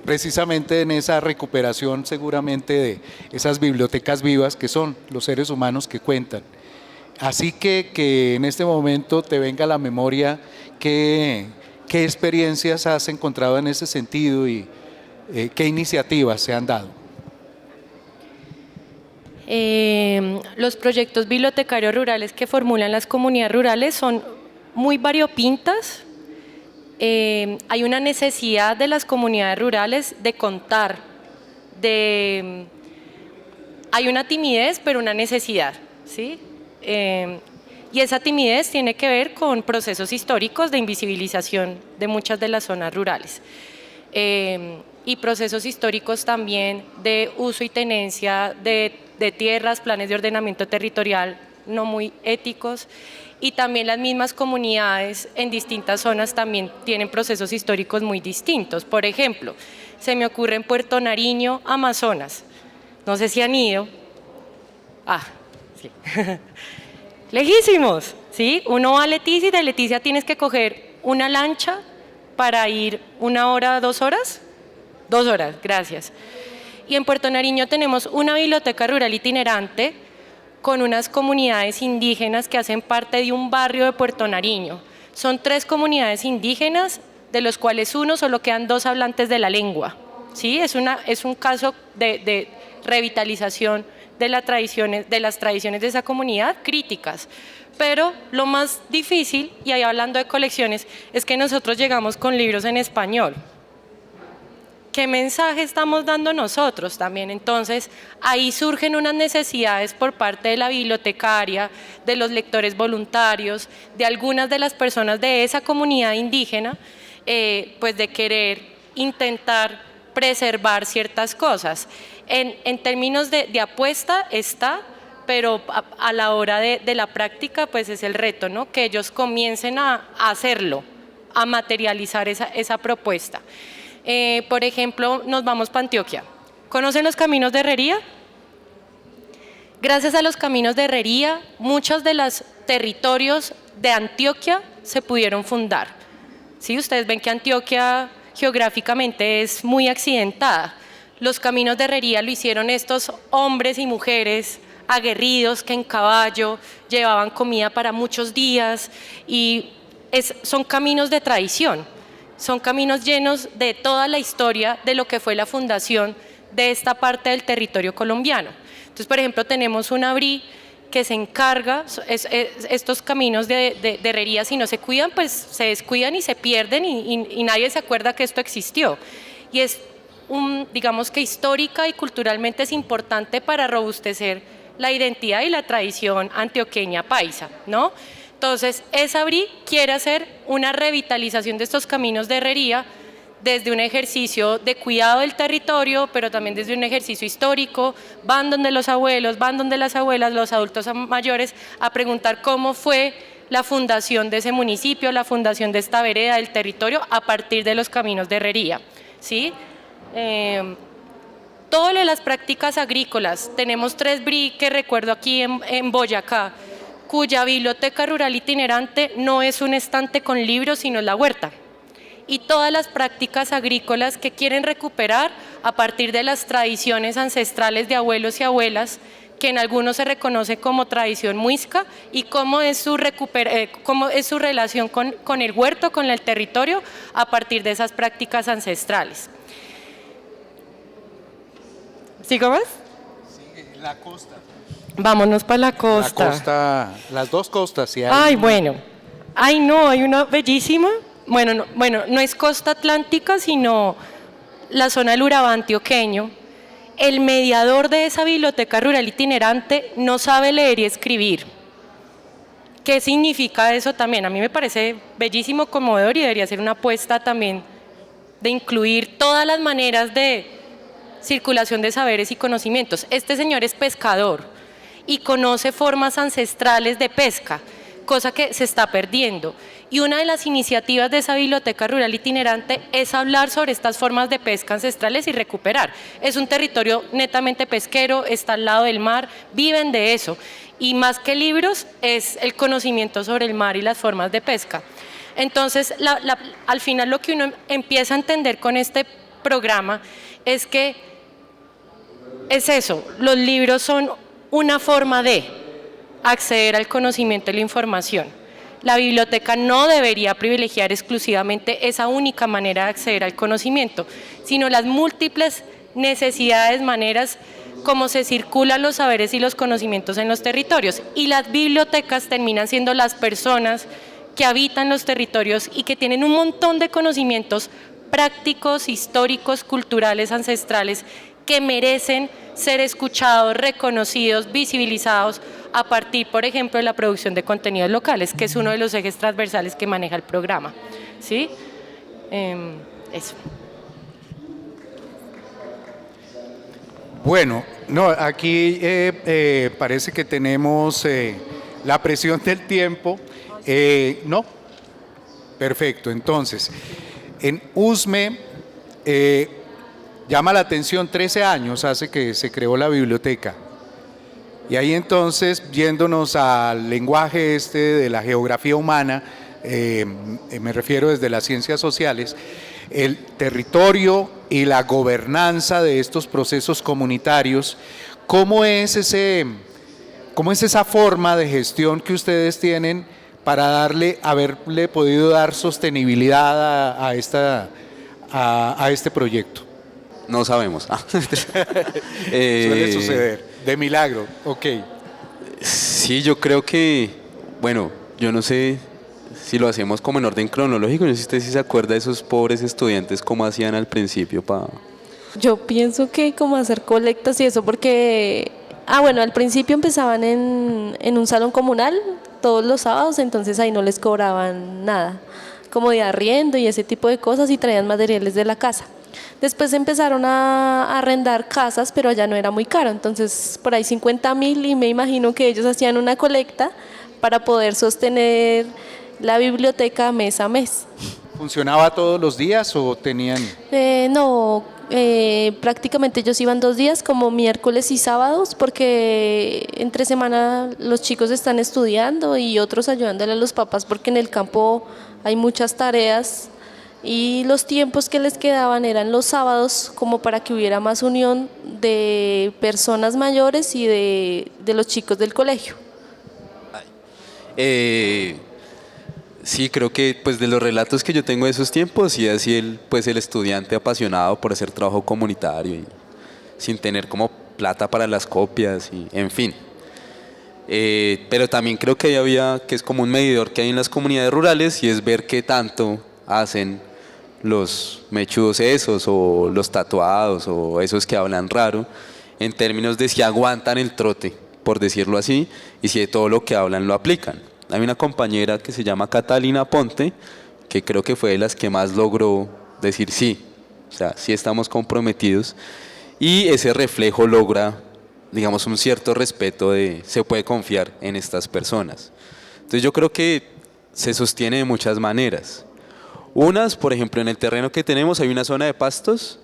precisamente en esa recuperación seguramente de esas bibliotecas vivas que son los seres humanos que cuentan. Así que en este momento te venga a la memoria qué experiencias has encontrado en ese sentido y qué iniciativas se han dado. Los proyectos bibliotecarios rurales que formulan las comunidades rurales son muy variopintas. Hay una necesidad de las comunidades rurales de contar, hay una timidez, pero una necesidad, ¿sí? Y esa timidez tiene que ver con procesos históricos de invisibilización de muchas de las zonas rurales. Y procesos históricos también de uso y tenencia de tierras, planes de ordenamiento territorial no muy éticos, y también las mismas comunidades en distintas zonas también tienen procesos históricos muy distintos. Por ejemplo, se me ocurre en Puerto Nariño, Amazonas, no sé si han ido. Sí. Lejísimos, ¿sí? Uno va a Leticia y de Leticia tienes que coger una lancha para ir 1 hora, 2 horas. 2 horas, gracias. Y en Puerto Nariño tenemos una biblioteca rural itinerante con unas comunidades indígenas que hacen parte de un barrio de Puerto Nariño. Son 3 comunidades indígenas, de los cuales solo quedan 2 hablantes de la lengua. ¿Sí? Es un caso de revitalización de las tradiciones de esa comunidad, críticas. Pero lo más difícil, y ahí hablando de colecciones, es que nosotros llegamos con libros en español. ¿Qué mensaje estamos dando nosotros también? Entonces, ahí surgen unas necesidades por parte de la bibliotecaria, de los lectores voluntarios, de algunas de las personas de esa comunidad indígena, pues de querer intentar preservar ciertas cosas. En términos de apuesta está, pero a la hora de la práctica, pues es el reto, ¿no? Que ellos comiencen a hacerlo, a materializar esa propuesta. Por ejemplo, nos vamos para Antioquia. ¿Conocen los caminos de herrería? Gracias a los caminos de herrería, muchos de los territorios de Antioquia se pudieron fundar. ¿Sí? Ustedes ven que Antioquia geográficamente es muy accidentada. Los caminos de herrería lo hicieron estos hombres y mujeres aguerridos que en caballo llevaban comida para muchos días y son caminos de tradición. Son caminos llenos de toda la historia de lo que fue la fundación de esta parte del territorio colombiano. Entonces, por ejemplo, tenemos un ABRI que se encarga, estos caminos de herrería, si no se cuidan, pues se descuidan y se pierden y nadie se acuerda que esto existió. Y es, digamos que histórica y culturalmente es importante para robustecer la identidad y la tradición antioqueña paisa, ¿no? Entonces, ESABRI quiere hacer una revitalización de estos caminos de herrería desde un ejercicio de cuidado del territorio, pero también desde un ejercicio histórico. Van donde los abuelos, van donde las abuelas, los adultos mayores, a preguntar cómo fue la fundación de ese municipio, la fundación de esta vereda, del territorio, a partir de los caminos de herrería, ¿sí? Todo lo de las prácticas agrícolas, tenemos 3 BRI que recuerdo aquí en Boyacá, cuya biblioteca rural itinerante no es un estante con libros, sino es la huerta. Y todas las prácticas agrícolas que quieren recuperar a partir de las tradiciones ancestrales de abuelos y abuelas, que en algunos se reconoce como tradición muisca, y cómo es su relación con el huerto, con el territorio, a partir de esas prácticas ancestrales. ¿Sigo más? Sí, la costa. Vámonos para la costa. La costa, las 2 costas. Sí, Ay, bueno. Ay, no, hay una bellísima. Bueno, no es costa atlántica, sino la zona del Urabá antioqueño. El mediador de esa biblioteca rural itinerante no sabe leer y escribir. ¿Qué significa eso también? A mí me parece bellísimo, conmovedor y debería ser una apuesta también de incluir todas las maneras de circulación de saberes y conocimientos. Este señor es pescador y conoce formas ancestrales de pesca, cosa que se está perdiendo. Y una de las iniciativas de esa biblioteca rural itinerante es hablar sobre estas formas de pesca ancestrales y recuperar. Es un territorio netamente pesquero, está al lado del mar, viven de eso. Y más que libros, es el conocimiento sobre el mar y las formas de pesca. Entonces, al final lo que uno empieza a entender con este programa es que es eso, los libros son una forma de acceder al conocimiento y la información. La biblioteca no debería privilegiar exclusivamente esa única manera de acceder al conocimiento, sino las múltiples necesidades, maneras como se circulan los saberes y los conocimientos en los territorios. Y las bibliotecas terminan siendo las personas que habitan los territorios y que tienen un montón de conocimientos prácticos, históricos, culturales, ancestrales, que merecen ser escuchados, reconocidos, visibilizados a partir, por ejemplo, de la producción de contenidos locales, que es uno de los ejes transversales que maneja el programa. ¿Sí? Eso. Bueno, no, aquí parece que tenemos la presión del tiempo. No, perfecto. Entonces, en USME llama la atención, 13 años hace que se creó la biblioteca. Y ahí entonces, yéndonos al lenguaje de la geografía humana, me refiero desde las ciencias sociales, el territorio y la gobernanza de estos procesos comunitarios, ¿cómo es esa forma de gestión que ustedes tienen para haberle podido dar sostenibilidad a este proyecto? No sabemos. Suele suceder, de milagro, ok. Sí, yo creo que, bueno, yo no sé si lo hacemos como en orden cronológico, no sé si usted sí se acuerda de esos pobres estudiantes cómo hacían al principio para... Yo pienso que como hacer colectas y eso, porque, bueno, al principio empezaban en un salón comunal todos los sábados, entonces ahí no les cobraban nada, como de arriendo y ese tipo de cosas, y traían materiales de la casa. Después empezaron a arrendar casas, pero allá no era muy caro, entonces por ahí 50.000, y me imagino que ellos hacían una colecta para poder sostener la biblioteca mes a mes. ¿Funcionaba todos los días o tenían...? No, prácticamente ellos iban 2 días, como miércoles y sábados, porque entre semana los chicos están estudiando y otros ayudándole a los papás, porque en el campo hay muchas tareas y los tiempos que les quedaban eran los sábados, como para que hubiera más unión de personas mayores y de los chicos del colegio. Sí, creo que pues de los relatos que yo tengo de esos tiempos, sí, así el estudiante apasionado por hacer trabajo comunitario y sin tener como plata para las copias y en fin. Pero también creo que que es como un medidor que hay en las comunidades rurales, y es ver qué tanto hacen los mechudos esos o los tatuados o esos que hablan raro, en términos de si aguantan el trote, por decirlo así, y si de todo lo que hablan lo aplican. Hay una compañera que se llama Catalina Ponte, que creo que fue de las que más logró decir sí, o sea, sí estamos comprometidos, y ese reflejo logra, digamos, un cierto respeto de se puede confiar en estas personas. Entonces yo creo que se sostiene de muchas maneras. Unas, por ejemplo, en el terreno que tenemos hay una zona de pastos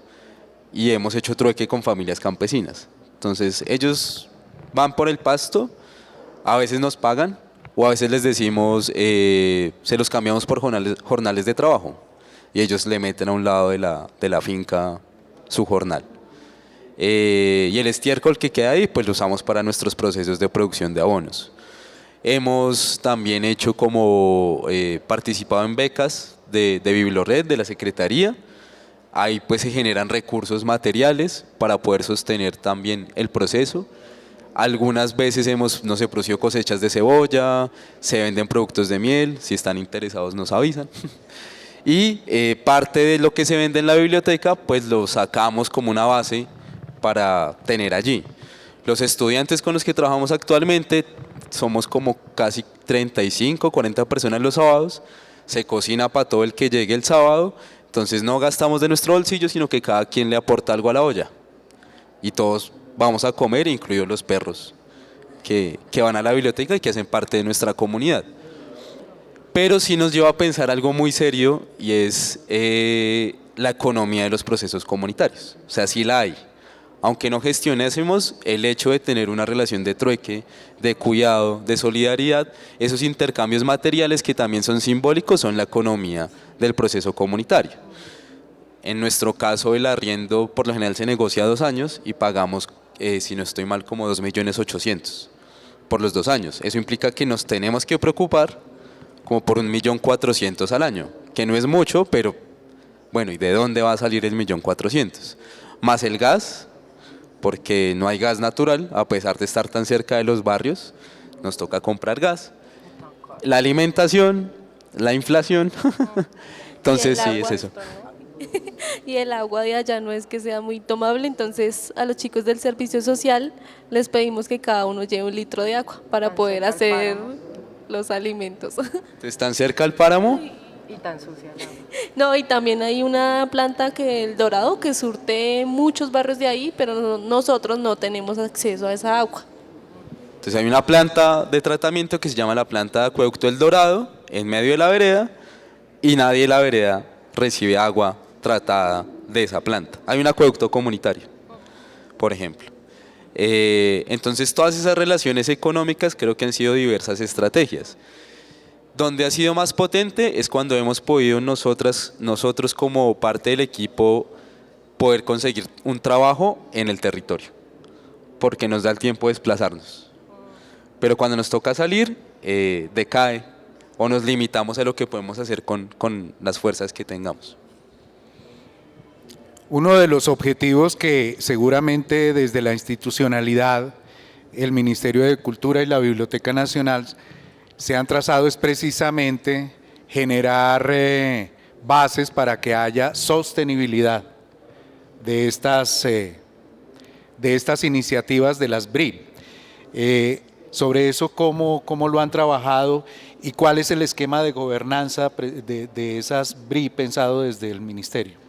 y hemos hecho trueque con familias campesinas. Entonces ellos van por el pasto, a veces nos pagan, o a veces les decimos, se los cambiamos por jornales de trabajo, y ellos le meten a un lado de la finca su jornal. Y el estiércol que queda ahí, pues lo usamos para nuestros procesos de producción de abonos. Hemos también hecho participado en becas de Bibliored, de la Secretaría. Ahí pues se generan recursos materiales para poder sostener también el proceso. Algunas veces producido cosechas de cebolla, se venden productos de miel, si están interesados nos avisan. Y parte de lo que se vende en la biblioteca pues lo sacamos como una base para tener allí. Los estudiantes con los que trabajamos actualmente somos como casi 35, 40 personas los sábados, se cocina para todo el que llegue el sábado, entonces no gastamos de nuestro bolsillo, sino que cada quien le aporta algo a la olla. Y todos vamos a comer, incluidos los perros que van a la biblioteca y que hacen parte de nuestra comunidad. Pero sí nos lleva a pensar algo muy serio y es la economía de los procesos comunitarios. O sea, sí la hay. Aunque no gestionásemos, el hecho de tener una relación de trueque, de cuidado, de solidaridad, esos intercambios materiales que también son simbólicos, son la economía del proceso comunitario. En nuestro caso, el arriendo por lo general se negocia a 2 años y pagamos, si no estoy mal, como 2.800.000 por los 2 años. Eso implica que nos tenemos que preocupar como por 1.400.000 al año, que no es mucho, pero bueno, ¿y de dónde va a salir el 1.400.000? Más el gas, porque no hay gas natural, a pesar de estar tan cerca de los barrios, nos toca comprar gas. La alimentación, la inflación, entonces sí, es eso. Y el agua de allá no es que sea muy tomable, entonces a los chicos del servicio social les pedimos que cada uno lleve 1 litro de agua para poder hacer los alimentos. ¿Están cerca al páramo? Y tan sucia el agua. No, y también hay una planta que El Dorado que surte muchos barrios de ahí, pero nosotros no tenemos acceso a esa agua. Entonces hay una planta de tratamiento que se llama la planta de acueducto El Dorado, en medio de la vereda, y nadie de la vereda recibe agua tratada de esa planta. Hay un acueducto comunitario, por ejemplo. Entonces todas esas relaciones económicas creo que han sido diversas estrategias. Donde ha sido más potente es cuando hemos podido nosotros como parte del equipo poder conseguir un trabajo en el territorio, porque nos da el tiempo de desplazarnos. Pero cuando nos toca salir, decae o nos limitamos a lo que podemos hacer con las fuerzas que tengamos. Uno de los objetivos que seguramente desde la institucionalidad, el Ministerio de Cultura y la Biblioteca Nacional se han trazado es precisamente generar bases para que haya sostenibilidad de estas iniciativas de las BRI. Sobre eso, ¿cómo lo han trabajado y cuál es el esquema de gobernanza de esas BRI pensado desde el Ministerio?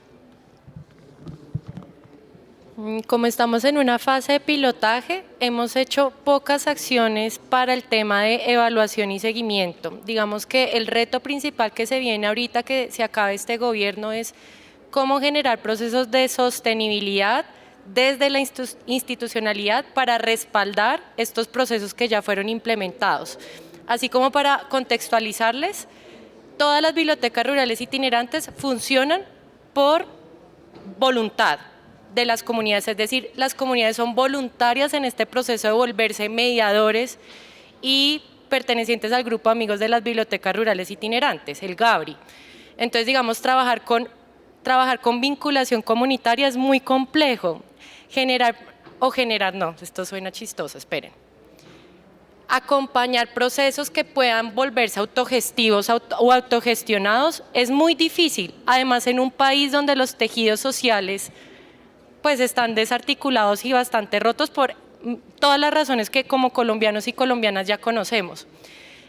Como estamos en una fase de pilotaje, hemos hecho pocas acciones para el tema de evaluación y seguimiento. Digamos que el reto principal que se viene ahorita que se acabe este gobierno es cómo generar procesos de sostenibilidad desde la institucionalidad para respaldar estos procesos que ya fueron implementados. Así como para contextualizarles, todas las bibliotecas rurales itinerantes funcionan por voluntad de las comunidades, es decir, las comunidades son voluntarias en este proceso de volverse mediadores y pertenecientes al grupo Amigos de las Bibliotecas Rurales Itinerantes, el GABRI. Entonces, digamos, trabajar con vinculación comunitaria es muy complejo. Esto suena chistoso, esperen. Acompañar procesos que puedan volverse autogestivos o autogestionados es muy difícil, además en un país donde los tejidos sociales pues están desarticulados y bastante rotos por todas las razones que como colombianos y colombianas ya conocemos.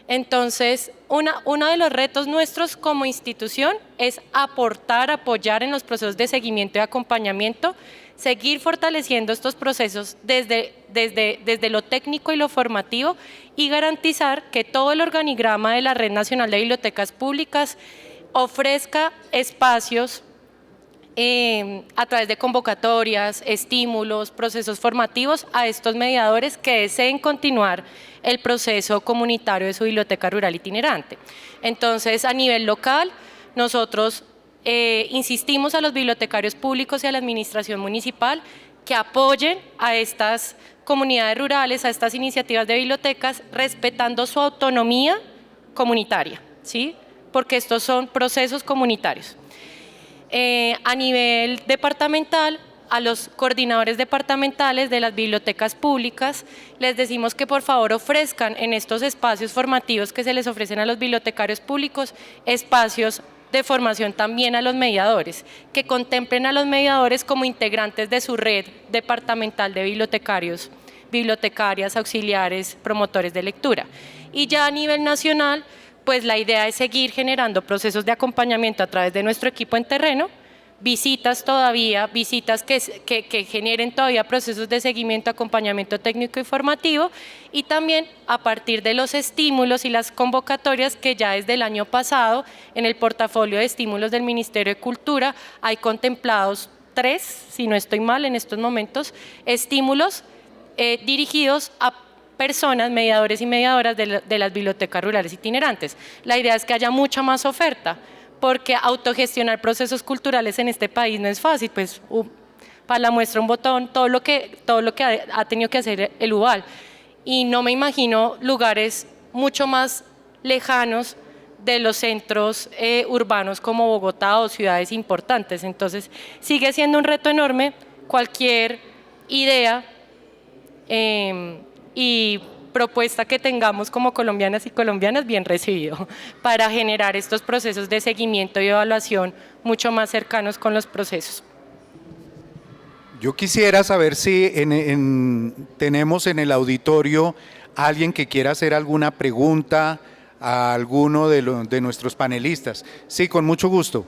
Entonces, uno de los retos nuestros como institución es apoyar en los procesos de seguimiento y acompañamiento, seguir fortaleciendo estos procesos desde lo técnico y lo formativo y garantizar que todo el organigrama de la Red Nacional de Bibliotecas Públicas ofrezca espacios a través de convocatorias, estímulos, procesos formativos a estos mediadores que deseen continuar el proceso comunitario de su biblioteca rural itinerante. Entonces, a nivel local, nosotros insistimos a los bibliotecarios públicos y a la administración municipal que apoyen a estas comunidades rurales, a estas iniciativas de bibliotecas, respetando su autonomía comunitaria, ¿sí? Porque estos son procesos comunitarios. A nivel departamental, a los coordinadores departamentales de las bibliotecas públicas, les decimos que por favor ofrezcan en estos espacios formativos que se les ofrecen a los bibliotecarios públicos, espacios de formación también a los mediadores, que contemplen a los mediadores como integrantes de su red departamental de bibliotecarios bibliotecarias, auxiliares, promotores de lectura. Y ya a nivel nacional, pues la idea es seguir generando procesos de acompañamiento a través de nuestro equipo en terreno, visitas que generen todavía procesos de seguimiento, acompañamiento técnico y formativo, y también a partir de los estímulos y las convocatorias que ya desde el año pasado en el portafolio de estímulos del Ministerio de Cultura hay contemplados 3, si no estoy mal en estos momentos, estímulos dirigidos a personas, mediadores y mediadoras de las bibliotecas rurales itinerantes. La idea es que haya mucha más oferta, porque autogestionar procesos culturales en este país no es fácil, pues para la muestra un botón, todo lo que ha tenido que hacer el UBAL, y no me imagino lugares mucho más lejanos de los centros urbanos como Bogotá o ciudades importantes. Entonces sigue siendo un reto enorme. Cualquier idea y propuesta que tengamos como colombianas y colombianas, bien recibido, para generar estos procesos de seguimiento y evaluación mucho más cercanos con los procesos. Yo quisiera saber si tenemos en el auditorio alguien que quiera hacer alguna pregunta a alguno de nuestros panelistas. Sí, con mucho gusto.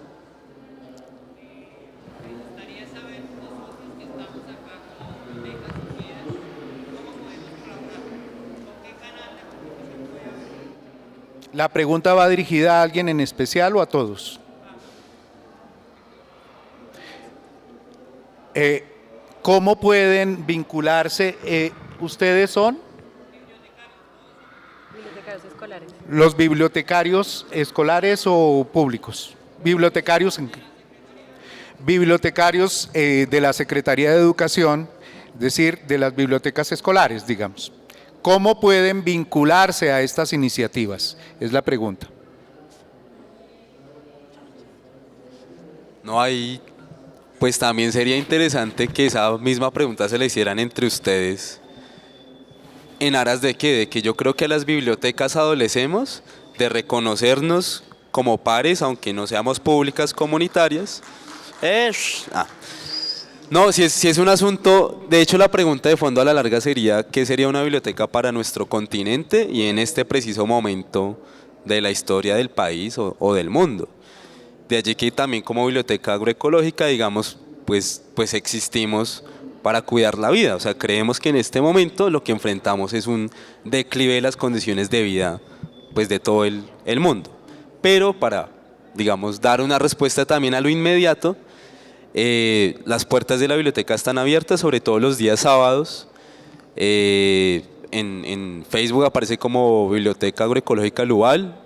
¿La pregunta va dirigida a alguien en especial o a todos? ¿Cómo pueden vincularse? ¿Ustedes son? Bibliotecarios escolares. ¿Los bibliotecarios escolares o públicos? Bibliotecarios de la Secretaría de Educación, es decir, de las bibliotecas escolares, digamos. ¿Cómo pueden vincularse a estas iniciativas? Es la pregunta. No hay, pues también sería interesante que esa misma pregunta se la hicieran entre ustedes. ¿En aras de qué? De que yo creo que a las bibliotecas adolecemos de reconocernos como pares, aunque no seamos públicas comunitarias. No, si es un asunto, de hecho la pregunta de fondo a la larga sería ¿qué sería una biblioteca para nuestro continente y en este preciso momento de la historia del país o del mundo? De allí que también como biblioteca agroecológica, digamos, pues existimos para cuidar la vida. O sea, creemos que en este momento lo que enfrentamos es un declive de las condiciones de vida pues de todo el mundo. Pero para, digamos, dar una respuesta también a lo inmediato, las puertas de la biblioteca están abiertas, sobre todo los días sábados. En Facebook aparece como Biblioteca Agroecológica Lubal,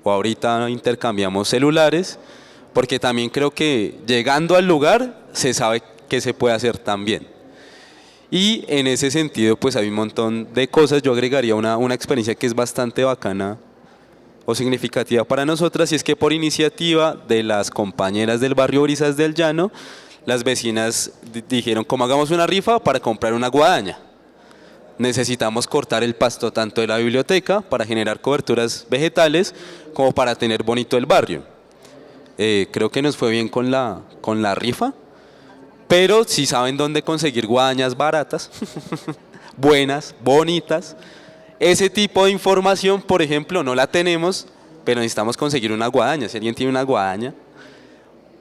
o ahorita intercambiamos celulares, porque también creo que llegando al lugar se sabe qué se puede hacer también. Y en ese sentido pues hay un montón de cosas. Yo agregaría una experiencia que es bastante bacana o significativa para nosotras, y es que por iniciativa de las compañeras del barrio Brisas del Llano, las vecinas dijeron como hagamos una rifa para comprar una guadaña. Necesitamos cortar el pasto tanto de la biblioteca para generar coberturas vegetales como para tener bonito el barrio. Creo que nos fue bien con la rifa, pero si saben dónde conseguir guadañas baratas, buenas, bonitas. Ese tipo de información, por ejemplo, no la tenemos, pero necesitamos conseguir una guadaña. Si alguien tiene una guadaña,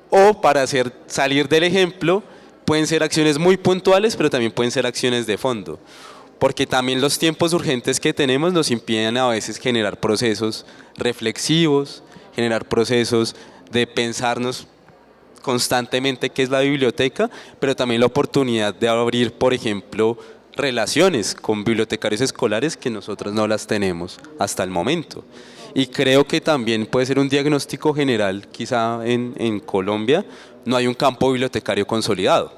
o para salir del ejemplo, pueden ser acciones muy puntuales, pero también pueden ser acciones de fondo, porque también los tiempos urgentes que tenemos nos impiden a veces generar procesos reflexivos, generar procesos de pensarnos constantemente qué es la biblioteca, pero también la oportunidad de abrir, por ejemplo, relaciones con bibliotecarios escolares que nosotros no las tenemos hasta el momento. Y creo que también puede ser un diagnóstico general, quizá en Colombia no hay un campo bibliotecario consolidado.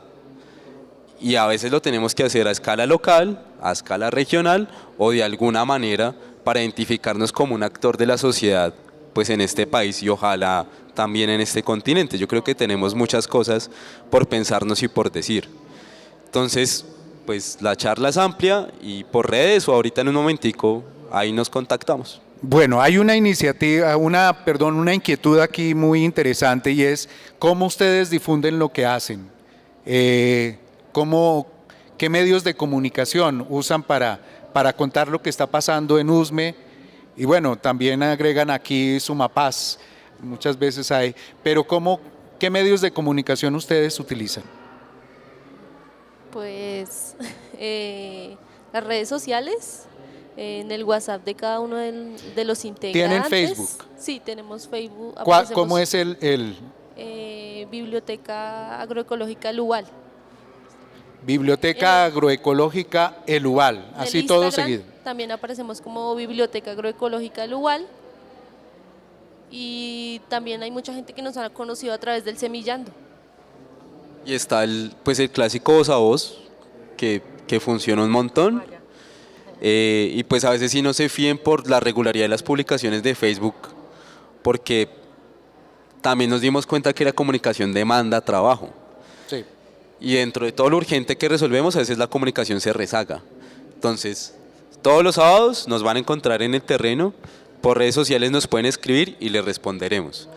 Y a veces lo tenemos que hacer a escala local, a escala regional o de alguna manera para identificarnos como un actor de la sociedad pues en este país y ojalá también en este continente. Yo creo que tenemos muchas cosas por pensarnos y por decir. Entonces, pues la charla es amplia y por redes o ahorita en un momentico ahí nos contactamos. Bueno, hay una iniciativa, una inquietud aquí muy interesante, y es cómo ustedes difunden lo que hacen. ¿qué medios de comunicación usan para contar lo que está pasando en Usme? Y bueno, también agregan aquí Sumapaz, muchas veces hay, pero ¿qué medios de comunicación ustedes utilizan? Pues las redes sociales, en el WhatsApp de cada uno de los integrantes. ¿Tienen Facebook? Sí, tenemos Facebook. ¿Cómo es el Biblioteca Agroecológica Lubal. Biblioteca Agroecológica El Ubal, así El todo Instagram seguido? También aparecemos como Biblioteca Agroecológica Lubal. Y también hay mucha gente que nos ha conocido a través del Semillando. Y está el clásico voz a voz, que funciona un montón. Y pues a veces sí no se fíen por la regularidad de las publicaciones de Facebook, porque también nos dimos cuenta que la comunicación demanda trabajo. Sí. Y dentro de todo lo urgente que resolvemos, a veces la comunicación se rezaga. Entonces, todos los sábados nos van a encontrar en el terreno, por redes sociales nos pueden escribir y les responderemos.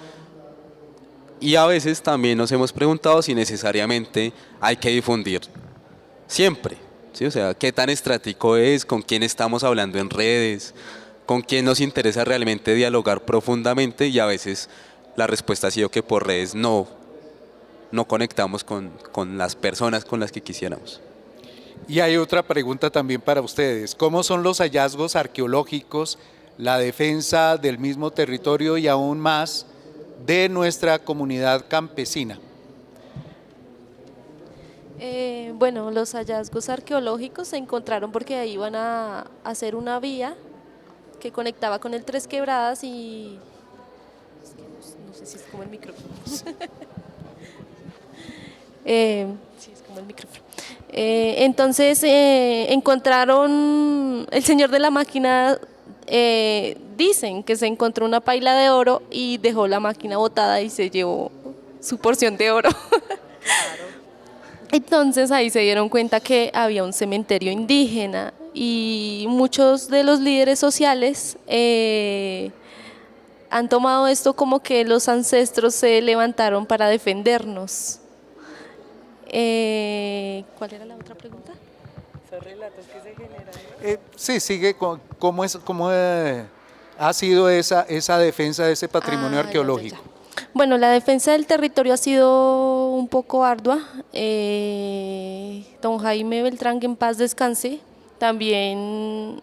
Y a veces también nos hemos preguntado si necesariamente hay que difundir siempre, ¿sí? O sea, qué tan estratégico es, con quién estamos hablando en redes, con quién nos interesa realmente dialogar profundamente, y a veces la respuesta ha sido que por redes no conectamos con las personas con las que quisiéramos. Y hay otra pregunta también para ustedes. ¿Cómo son los hallazgos arqueológicos, la defensa del mismo territorio y aún más de nuestra comunidad campesina? Bueno, los hallazgos arqueológicos se encontraron porque ahí iban a hacer una vía que conectaba con el Tres Quebradas y... es que no sé si es como el micrófono. Sí, es como el micrófono. Entonces encontraron, el señor de la máquina, dicen que se encontró una paila de oro y dejó la máquina botada y se llevó su porción de oro. Entonces ahí se dieron cuenta que había un cementerio indígena y muchos de los líderes sociales han tomado esto como que los ancestros se levantaron para defendernos. ¿Cuál era la otra pregunta? Esos relatos que se generan. Sí, sigue cómo ha sido esa defensa de ese patrimonio arqueológico. Ya. Bueno, la defensa del territorio ha sido un poco ardua. Don Jaime Beltrán, que en paz descanse, también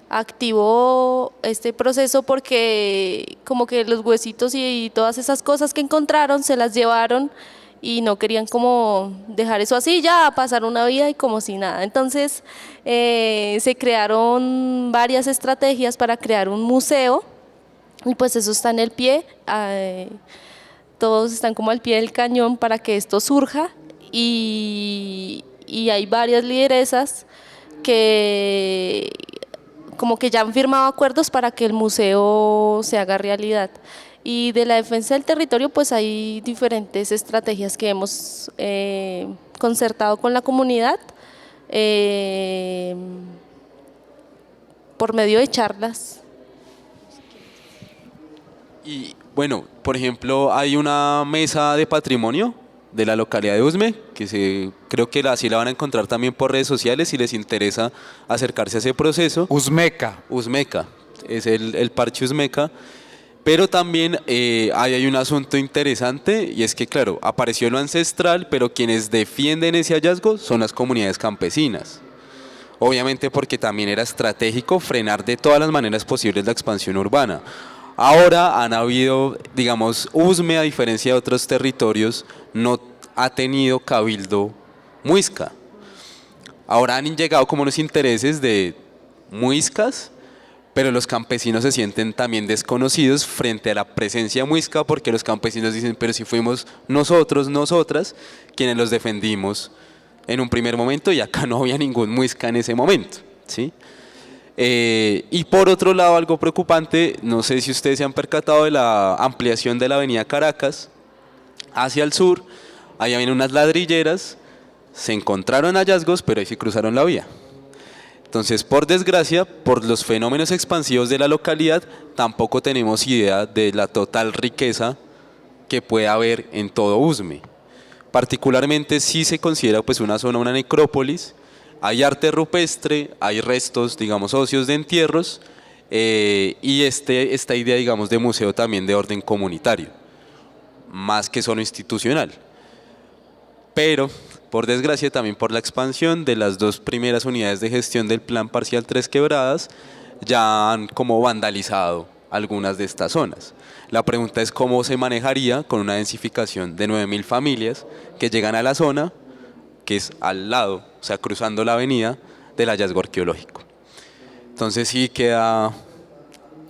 activó este proceso porque como que los huesitos y todas esas cosas que encontraron se las llevaron y no querían como dejar eso así, ya pasar una vida y como si nada. Entonces se crearon varias estrategias para crear un museo y pues eso está en el pie, todos están como al pie del cañón para que esto surja y hay varias lideresas que como que ya han firmado acuerdos para que el museo se haga realidad. Y de la defensa del territorio pues hay diferentes estrategias que hemos concertado con la comunidad por medio de charlas. Y bueno, por ejemplo, hay una mesa de patrimonio de la localidad de Usme, que creo que así la van a encontrar también por redes sociales si les interesa acercarse a ese proceso. Usmeca. Usmeca, es el parche Usmeca. Pero también hay un asunto interesante y es que, claro, apareció lo ancestral, pero quienes defienden ese hallazgo son las comunidades campesinas. Obviamente porque también era estratégico frenar de todas las maneras posibles la expansión urbana. Ahora han habido, digamos, Usme, a diferencia de otros territorios, no ha tenido cabildo muisca. Ahora han llegado como unos intereses de muiscas, pero los campesinos se sienten también desconocidos frente a la presencia muisca, porque los campesinos dicen, pero si fuimos nosotros, nosotras, quienes los defendimos en un primer momento, y acá no había ningún muisca en ese momento, ¿sí? Y por otro lado, algo preocupante, no sé si ustedes se han percatado de la ampliación de la avenida Caracas hacia el sur. Ahí habían unas ladrilleras, se encontraron hallazgos, pero ahí sí cruzaron la vía. Entonces, por desgracia, por los fenómenos expansivos de la localidad, tampoco tenemos idea de la total riqueza que puede haber en todo Usme. Particularmente si se considera pues una zona, una necrópolis, hay arte rupestre, hay restos, digamos, óseos de entierros, y esta idea, digamos, de museo también de orden comunitario, más que solo institucional. Pero, por desgracia, también por la expansión de las dos primeras unidades de gestión del Plan Parcial Tres Quebradas, ya han como vandalizado algunas de estas zonas. La pregunta es cómo se manejaría con una densificación de 9.000 familias que llegan a la zona, que es al lado, o sea, cruzando la avenida del hallazgo arqueológico. Entonces sí queda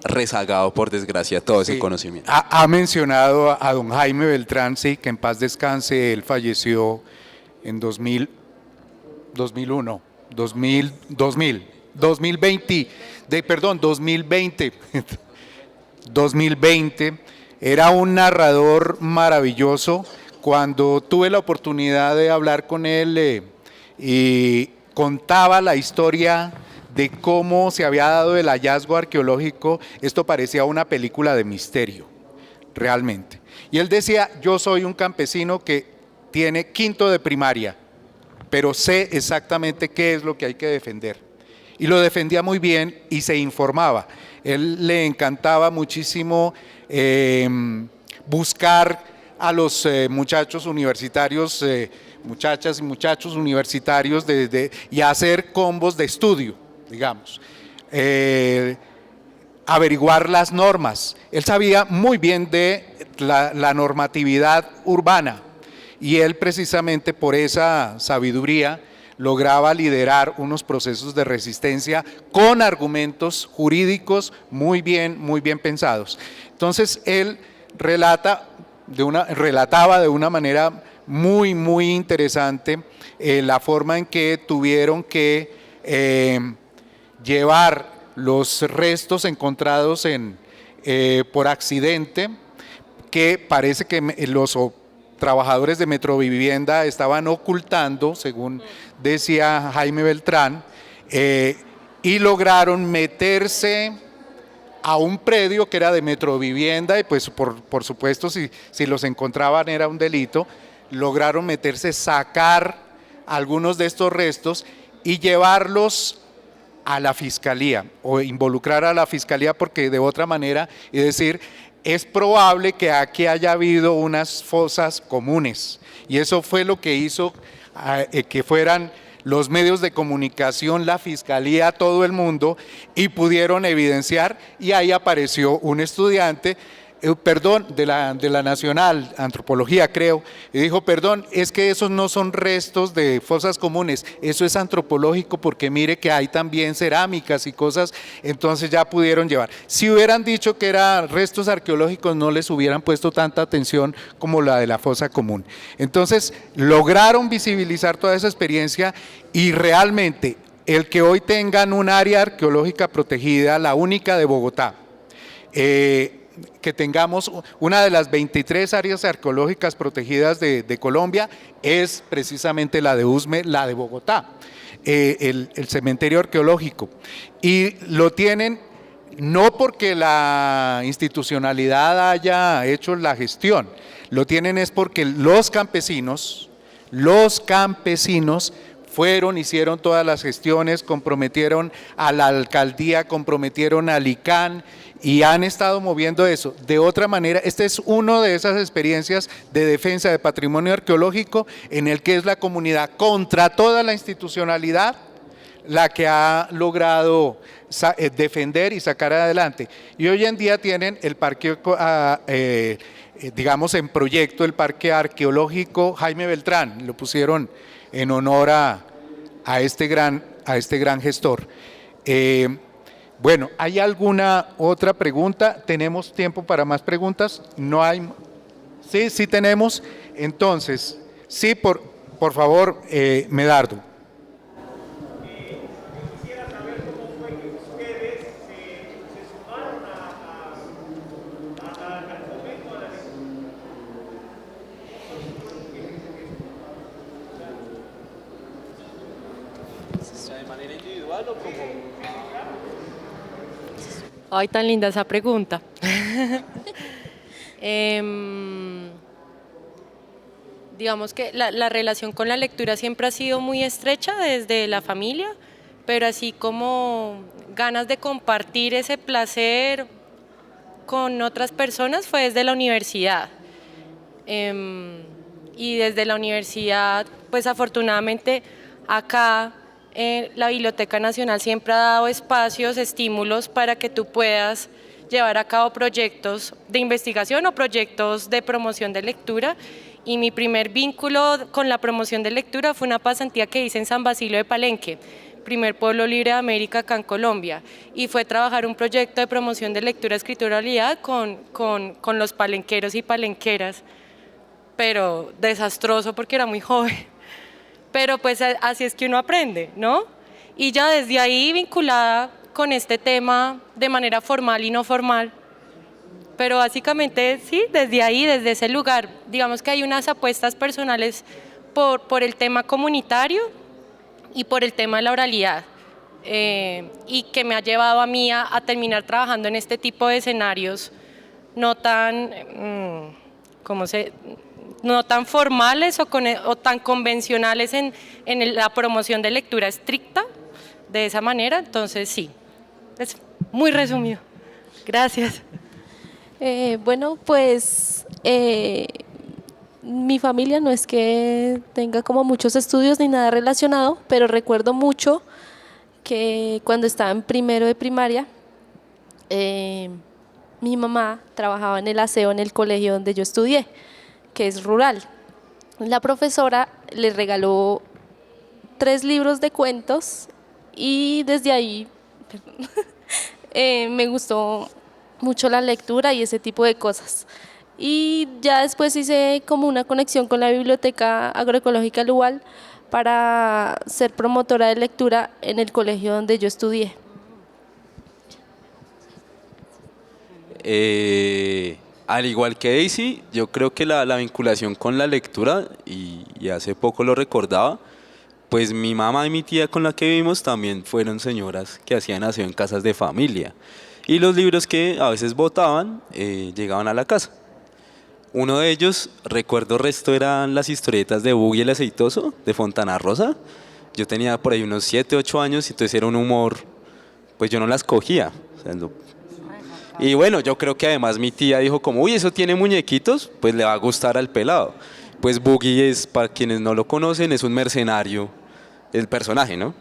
rezagado, por desgracia, todo ese conocimiento. Ha mencionado a don Jaime Beltrán, sí, que en paz descanse, él falleció en 2001, 2020, perdón, 2020. 2020, era un narrador maravilloso. Cuando tuve la oportunidad de hablar con él y contaba la historia de cómo se había dado el hallazgo arqueológico, esto parecía una película de misterio, realmente. Y él decía, yo soy un campesino que tiene quinto de primaria, pero sé exactamente qué es lo que hay que defender. Y lo defendía muy bien y se informaba. Él le encantaba muchísimo buscar a los muchachos universitarios, muchachas y muchachos universitarios y hacer combos de estudio, digamos. Averiguar las normas. Él sabía muy bien de la normatividad urbana y él precisamente por esa sabiduría lograba liderar unos procesos de resistencia con argumentos jurídicos muy bien pensados. Entonces él relataba de una manera muy interesante la forma en que tuvieron que llevar los restos encontrados por accidente, que parece que los trabajadores de Metrovivienda estaban ocultando, según decía Jaime Beltrán, y lograron meterse a un predio que era de Metrovivienda y pues por supuesto si los encontraban era un delito. Lograron meterse, sacar algunos de estos restos y llevarlos a la fiscalía o involucrar a la fiscalía, porque de otra manera, es decir, es probable que aquí haya habido unas fosas comunes, y eso fue lo que hizo que fueran los medios de comunicación, la fiscalía, todo el mundo, y pudieron evidenciar, y ahí apareció un estudiante, de la Nacional, Antropología creo, y dijo, perdón, es que esos no son restos de fosas comunes, eso es antropológico porque mire que hay también cerámicas y cosas, entonces ya pudieron llevar. Si hubieran dicho que eran restos arqueológicos no les hubieran puesto tanta atención como la de la fosa común. Entonces lograron visibilizar toda esa experiencia y realmente el que hoy tengan un área arqueológica protegida, la única de Bogotá, que tengamos una de las 23 áreas arqueológicas protegidas de Colombia, es precisamente la de Usme, la de Bogotá, el cementerio arqueológico. Y lo tienen no porque la institucionalidad haya hecho la gestión, lo tienen es porque los campesinos fueron, hicieron todas las gestiones, comprometieron a la alcaldía, comprometieron al ICANN y han estado moviendo eso. De otra manera, esta es una de esas experiencias de defensa de patrimonio arqueológico en el que es la comunidad contra toda la institucionalidad la que ha logrado defender y sacar adelante. Y hoy en día tienen el parque, digamos en proyecto, el parque arqueológico Jaime Beltrán, lo pusieron en honor a este gran gestor. Bueno, ¿hay alguna otra pregunta? ¿Tenemos tiempo para más preguntas? ¿No hay? Sí tenemos. Entonces, sí, por favor, Medardo. Quisiera saber cómo fue que ustedes se sumaron al momento de la ¿De manera individual o como? Ay, tan linda esa pregunta. digamos que la relación con la lectura siempre ha sido muy estrecha desde la familia, pero así como ganas de compartir ese placer con otras personas fue desde la universidad. Y desde la universidad, pues afortunadamente acá la Biblioteca Nacional siempre ha dado espacios, estímulos para que tú puedas llevar a cabo proyectos de investigación o proyectos de promoción de lectura. Y mi primer vínculo con la promoción de lectura fue una pasantía que hice en San Basilio de Palenque, primer pueblo libre de América acá en Colombia, y fue trabajar un proyecto de promoción de lectura, escritura, oralidad con los palenqueros y palenqueras, pero desastroso porque era muy joven, pero pues así es que uno aprende, ¿no? Y ya desde ahí vinculada con este tema de manera formal y no formal, pero básicamente sí, desde ahí, desde ese lugar, digamos que hay unas apuestas personales por el tema comunitario y por el tema de la oralidad, y que me ha llevado a mí a terminar trabajando en este tipo de escenarios no tan, no tan formales o tan convencionales en la promoción de lectura estricta, de esa manera. Entonces sí, es muy resumido. Gracias. Bueno, pues mi familia no es que tenga como muchos estudios ni nada relacionado, pero recuerdo mucho que cuando estaba en primero de primaria, mi mamá trabajaba en el aseo en el colegio donde yo estudié, que es rural. La profesora le regaló 3 libros de cuentos y desde ahí me gustó mucho la lectura y ese tipo de cosas. Y ya después hice como una conexión con la Biblioteca Agroecológica Lual para ser promotora de lectura en el colegio donde yo estudié. Al igual que Daisy, yo creo que la vinculación con la lectura, y hace poco lo recordaba, pues mi mamá y mi tía con la que vivimos también fueron señoras que hacían aseo en casas de familia. Y los libros que a veces botaban llegaban a la casa. Uno de ellos, recuerdo resto, eran las historietas de Buggy el Aceitoso, de Fontana Rosa. Yo tenía por ahí unos 7, 8 años y entonces era un humor, pues yo no las cogía. O sea, y bueno, yo creo que además mi tía dijo como, uy, eso tiene muñequitos, pues le va a gustar al pelado. Pues Buggy es, para quienes no lo conocen, es un mercenario, el personaje, ¿no?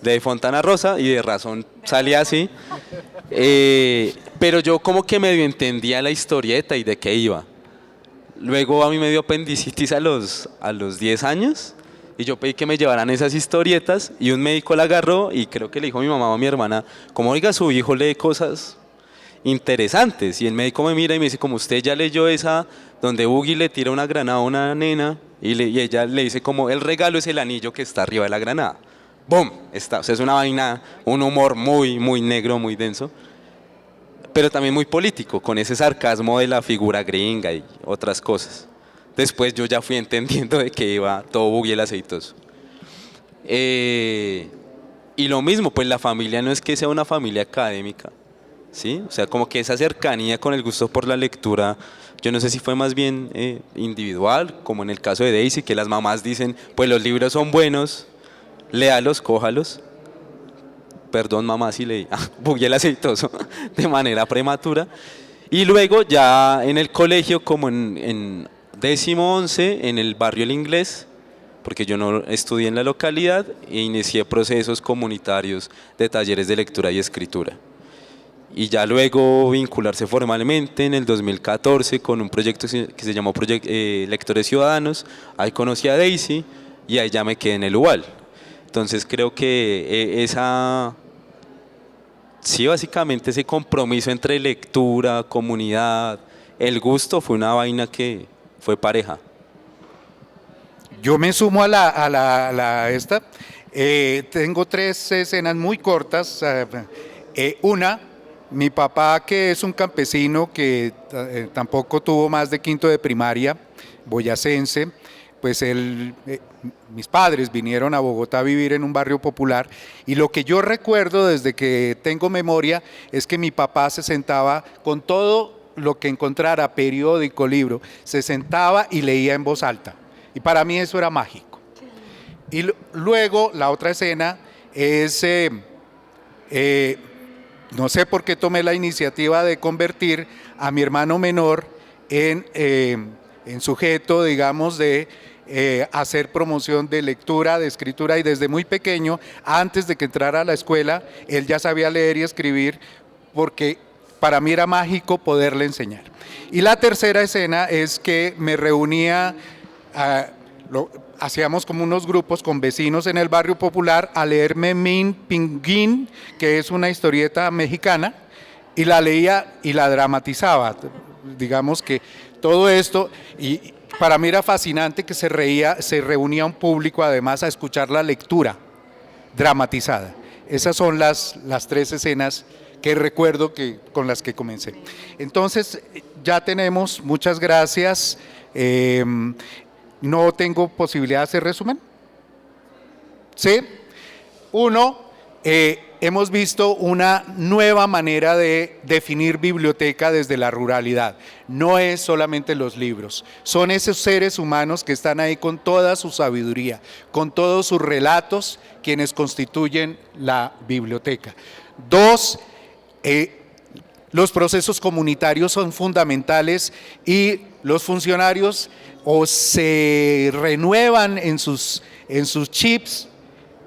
De Fontana Rosa, y de razón salía así. Pero yo como que medio entendía la historieta y de qué iba. Luego a mí me dio apendicitis a los 10 años y yo pedí que me llevaran esas historietas y un médico la agarró y creo que le dijo a mi mamá o a mi hermana, como oiga, su hijo lee cosas interesantes, y el médico me mira y me dice, como usted ya leyó esa donde Buggy le tira una granada a una nena y ella le dice como el regalo es el anillo que está arriba de la granada. ¡Bum! Está, o sea, es una vaina, un humor muy, muy negro, muy denso, pero también muy político, con ese sarcasmo de la figura gringa y otras cosas. Después yo ya fui entendiendo de qué iba todo Buggy el Aceitoso. Y lo mismo, pues la familia no es que sea una familia académica, ¿sí? O sea, como que esa cercanía con el gusto por la lectura, yo no sé si fue más bien individual, como en el caso de Daisy, que las mamás dicen, pues los libros son buenos, léalos, cójalos. Perdón mamá si leí Buggy el Aceitoso de manera prematura. Y luego ya en el colegio, como en 10º, 11º, en el barrio El Inglés, porque yo no estudié en la localidad, e inicié procesos comunitarios de talleres de lectura y escritura. Y ya luego vincularse formalmente en el 2014 con un proyecto que se llamó Lectores Ciudadanos. Ahí conocí a Daisy y ahí ya me quedé en el UAL. Entonces creo que sí, básicamente ese compromiso entre lectura, comunidad, el gusto fue una vaina que fue pareja. Yo me sumo a esta. Tengo 3 escenas muy cortas. Una, mi papá, que es un campesino que tampoco tuvo más de quinto de primaria, boyacense, pues mis padres vinieron a Bogotá a vivir en un barrio popular, y lo que yo recuerdo desde que tengo memoria es que mi papá se sentaba con todo lo que encontrara, periódico, libro, se sentaba y leía en voz alta. Y para mí eso era mágico. Y luego la otra escena es, no sé por qué tomé la iniciativa de convertir a mi hermano menor en sujeto, digamos, de hacer promoción de lectura, de escritura, y desde muy pequeño, antes de que entrara a la escuela, él ya sabía leer y escribir, porque para mí era mágico poderle enseñar. Y la tercera escena es que me reunía, hacíamos como unos grupos con vecinos en el barrio popular a leer Memín Pinguín, que es una historieta mexicana, y la leía y la dramatizaba. Digamos que todo esto, y para mí era fascinante que se reunía un público además a escuchar la lectura dramatizada. Esas son las tres escenas que recuerdo con las que comencé. Entonces, ya tenemos, muchas gracias. No tengo posibilidad de hacer resumen. ¿Sí? Uno, hemos visto una nueva manera de definir biblioteca desde la ruralidad. No es solamente los libros, son esos seres humanos que están ahí con toda su sabiduría, con todos sus relatos, quienes constituyen la biblioteca. Dos, los procesos comunitarios son fundamentales y los funcionarios o se renuevan en sus chips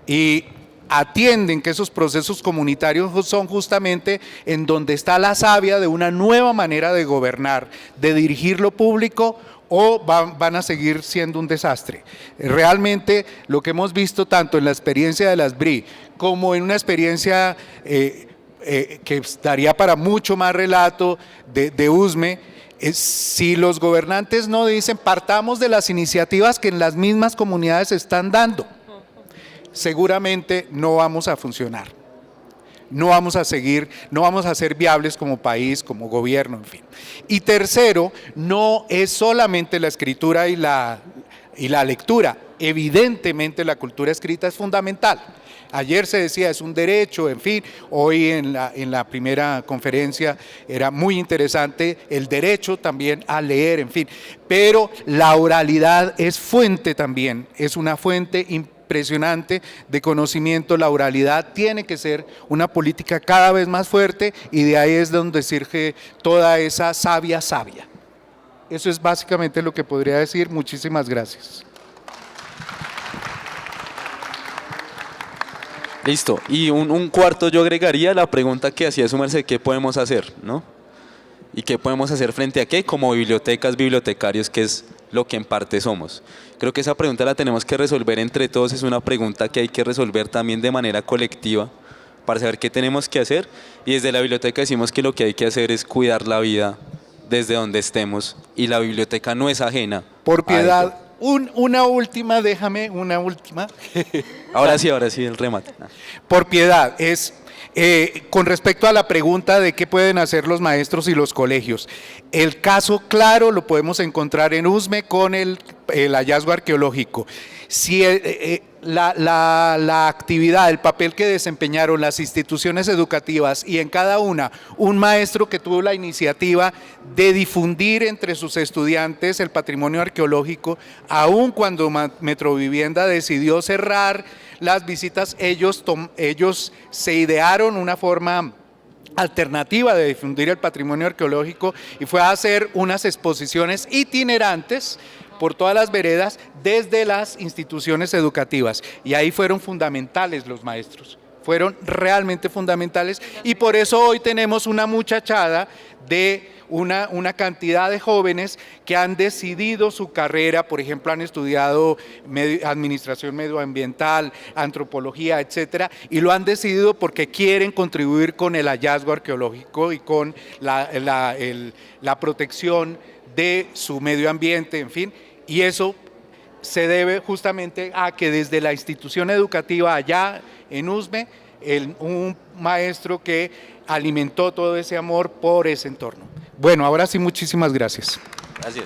y atienden que esos procesos comunitarios son justamente en donde está la savia de una nueva manera de gobernar, de dirigir lo público, o van a seguir siendo un desastre. Realmente lo que hemos visto tanto en la experiencia de las BRI como en una experiencia que daría para mucho más relato de USME, si los gobernantes no dicen partamos de las iniciativas que en las mismas comunidades se están dando, seguramente no vamos a funcionar, no vamos a ser viables como país, como gobierno, en fin. Y tercero, no es solamente la escritura y la lectura, evidentemente la cultura escrita es fundamental. Ayer se decía, es un derecho, en fin, hoy en la primera conferencia era muy interesante el derecho también a leer, en fin, pero la oralidad es fuente también, es una fuente impresionante de conocimiento. La oralidad tiene que ser una política cada vez más fuerte y de ahí es donde surge toda esa savia. Eso es básicamente lo que podría decir. Muchísimas gracias. Listo, y un cuarto yo agregaría la pregunta que hacía su merced, ¿qué podemos hacer? ¿No? ¿Y qué podemos hacer frente a qué? Como bibliotecas, bibliotecarios, que es lo que en parte somos. Creo que esa pregunta la tenemos que resolver entre todos, es una pregunta que hay que resolver también de manera colectiva para saber qué tenemos que hacer, y desde la biblioteca decimos que lo que hay que hacer es cuidar la vida desde donde estemos, y la biblioteca no es ajena. Por piedad, una última, déjame una última. Ahora sí, el remate. Por piedad, con respecto a la pregunta de qué pueden hacer los maestros y los colegios, el caso claro lo podemos encontrar en USME con el hallazgo arqueológico. Si la actividad, el papel que desempeñaron las instituciones educativas y en cada una un maestro que tuvo la iniciativa de difundir entre sus estudiantes el patrimonio arqueológico, aun cuando Metrovivienda decidió cerrar las visitas, ellos se idearon una forma alternativa de difundir el patrimonio arqueológico y fue a hacer unas exposiciones itinerantes por todas las veredas desde las instituciones educativas, y ahí fueron fundamentales los maestros, fueron realmente fundamentales, y por eso hoy tenemos una muchachada de una cantidad de jóvenes que han decidido su carrera, por ejemplo, han estudiado administración medioambiental, antropología, etcétera, y lo han decidido porque quieren contribuir con el hallazgo arqueológico y con la protección de su medio ambiente, en fin, y eso se debe justamente a que desde la institución educativa allá en USME, un maestro que alimentó todo ese amor por ese entorno. Bueno, ahora sí, muchísimas gracias. Gracias.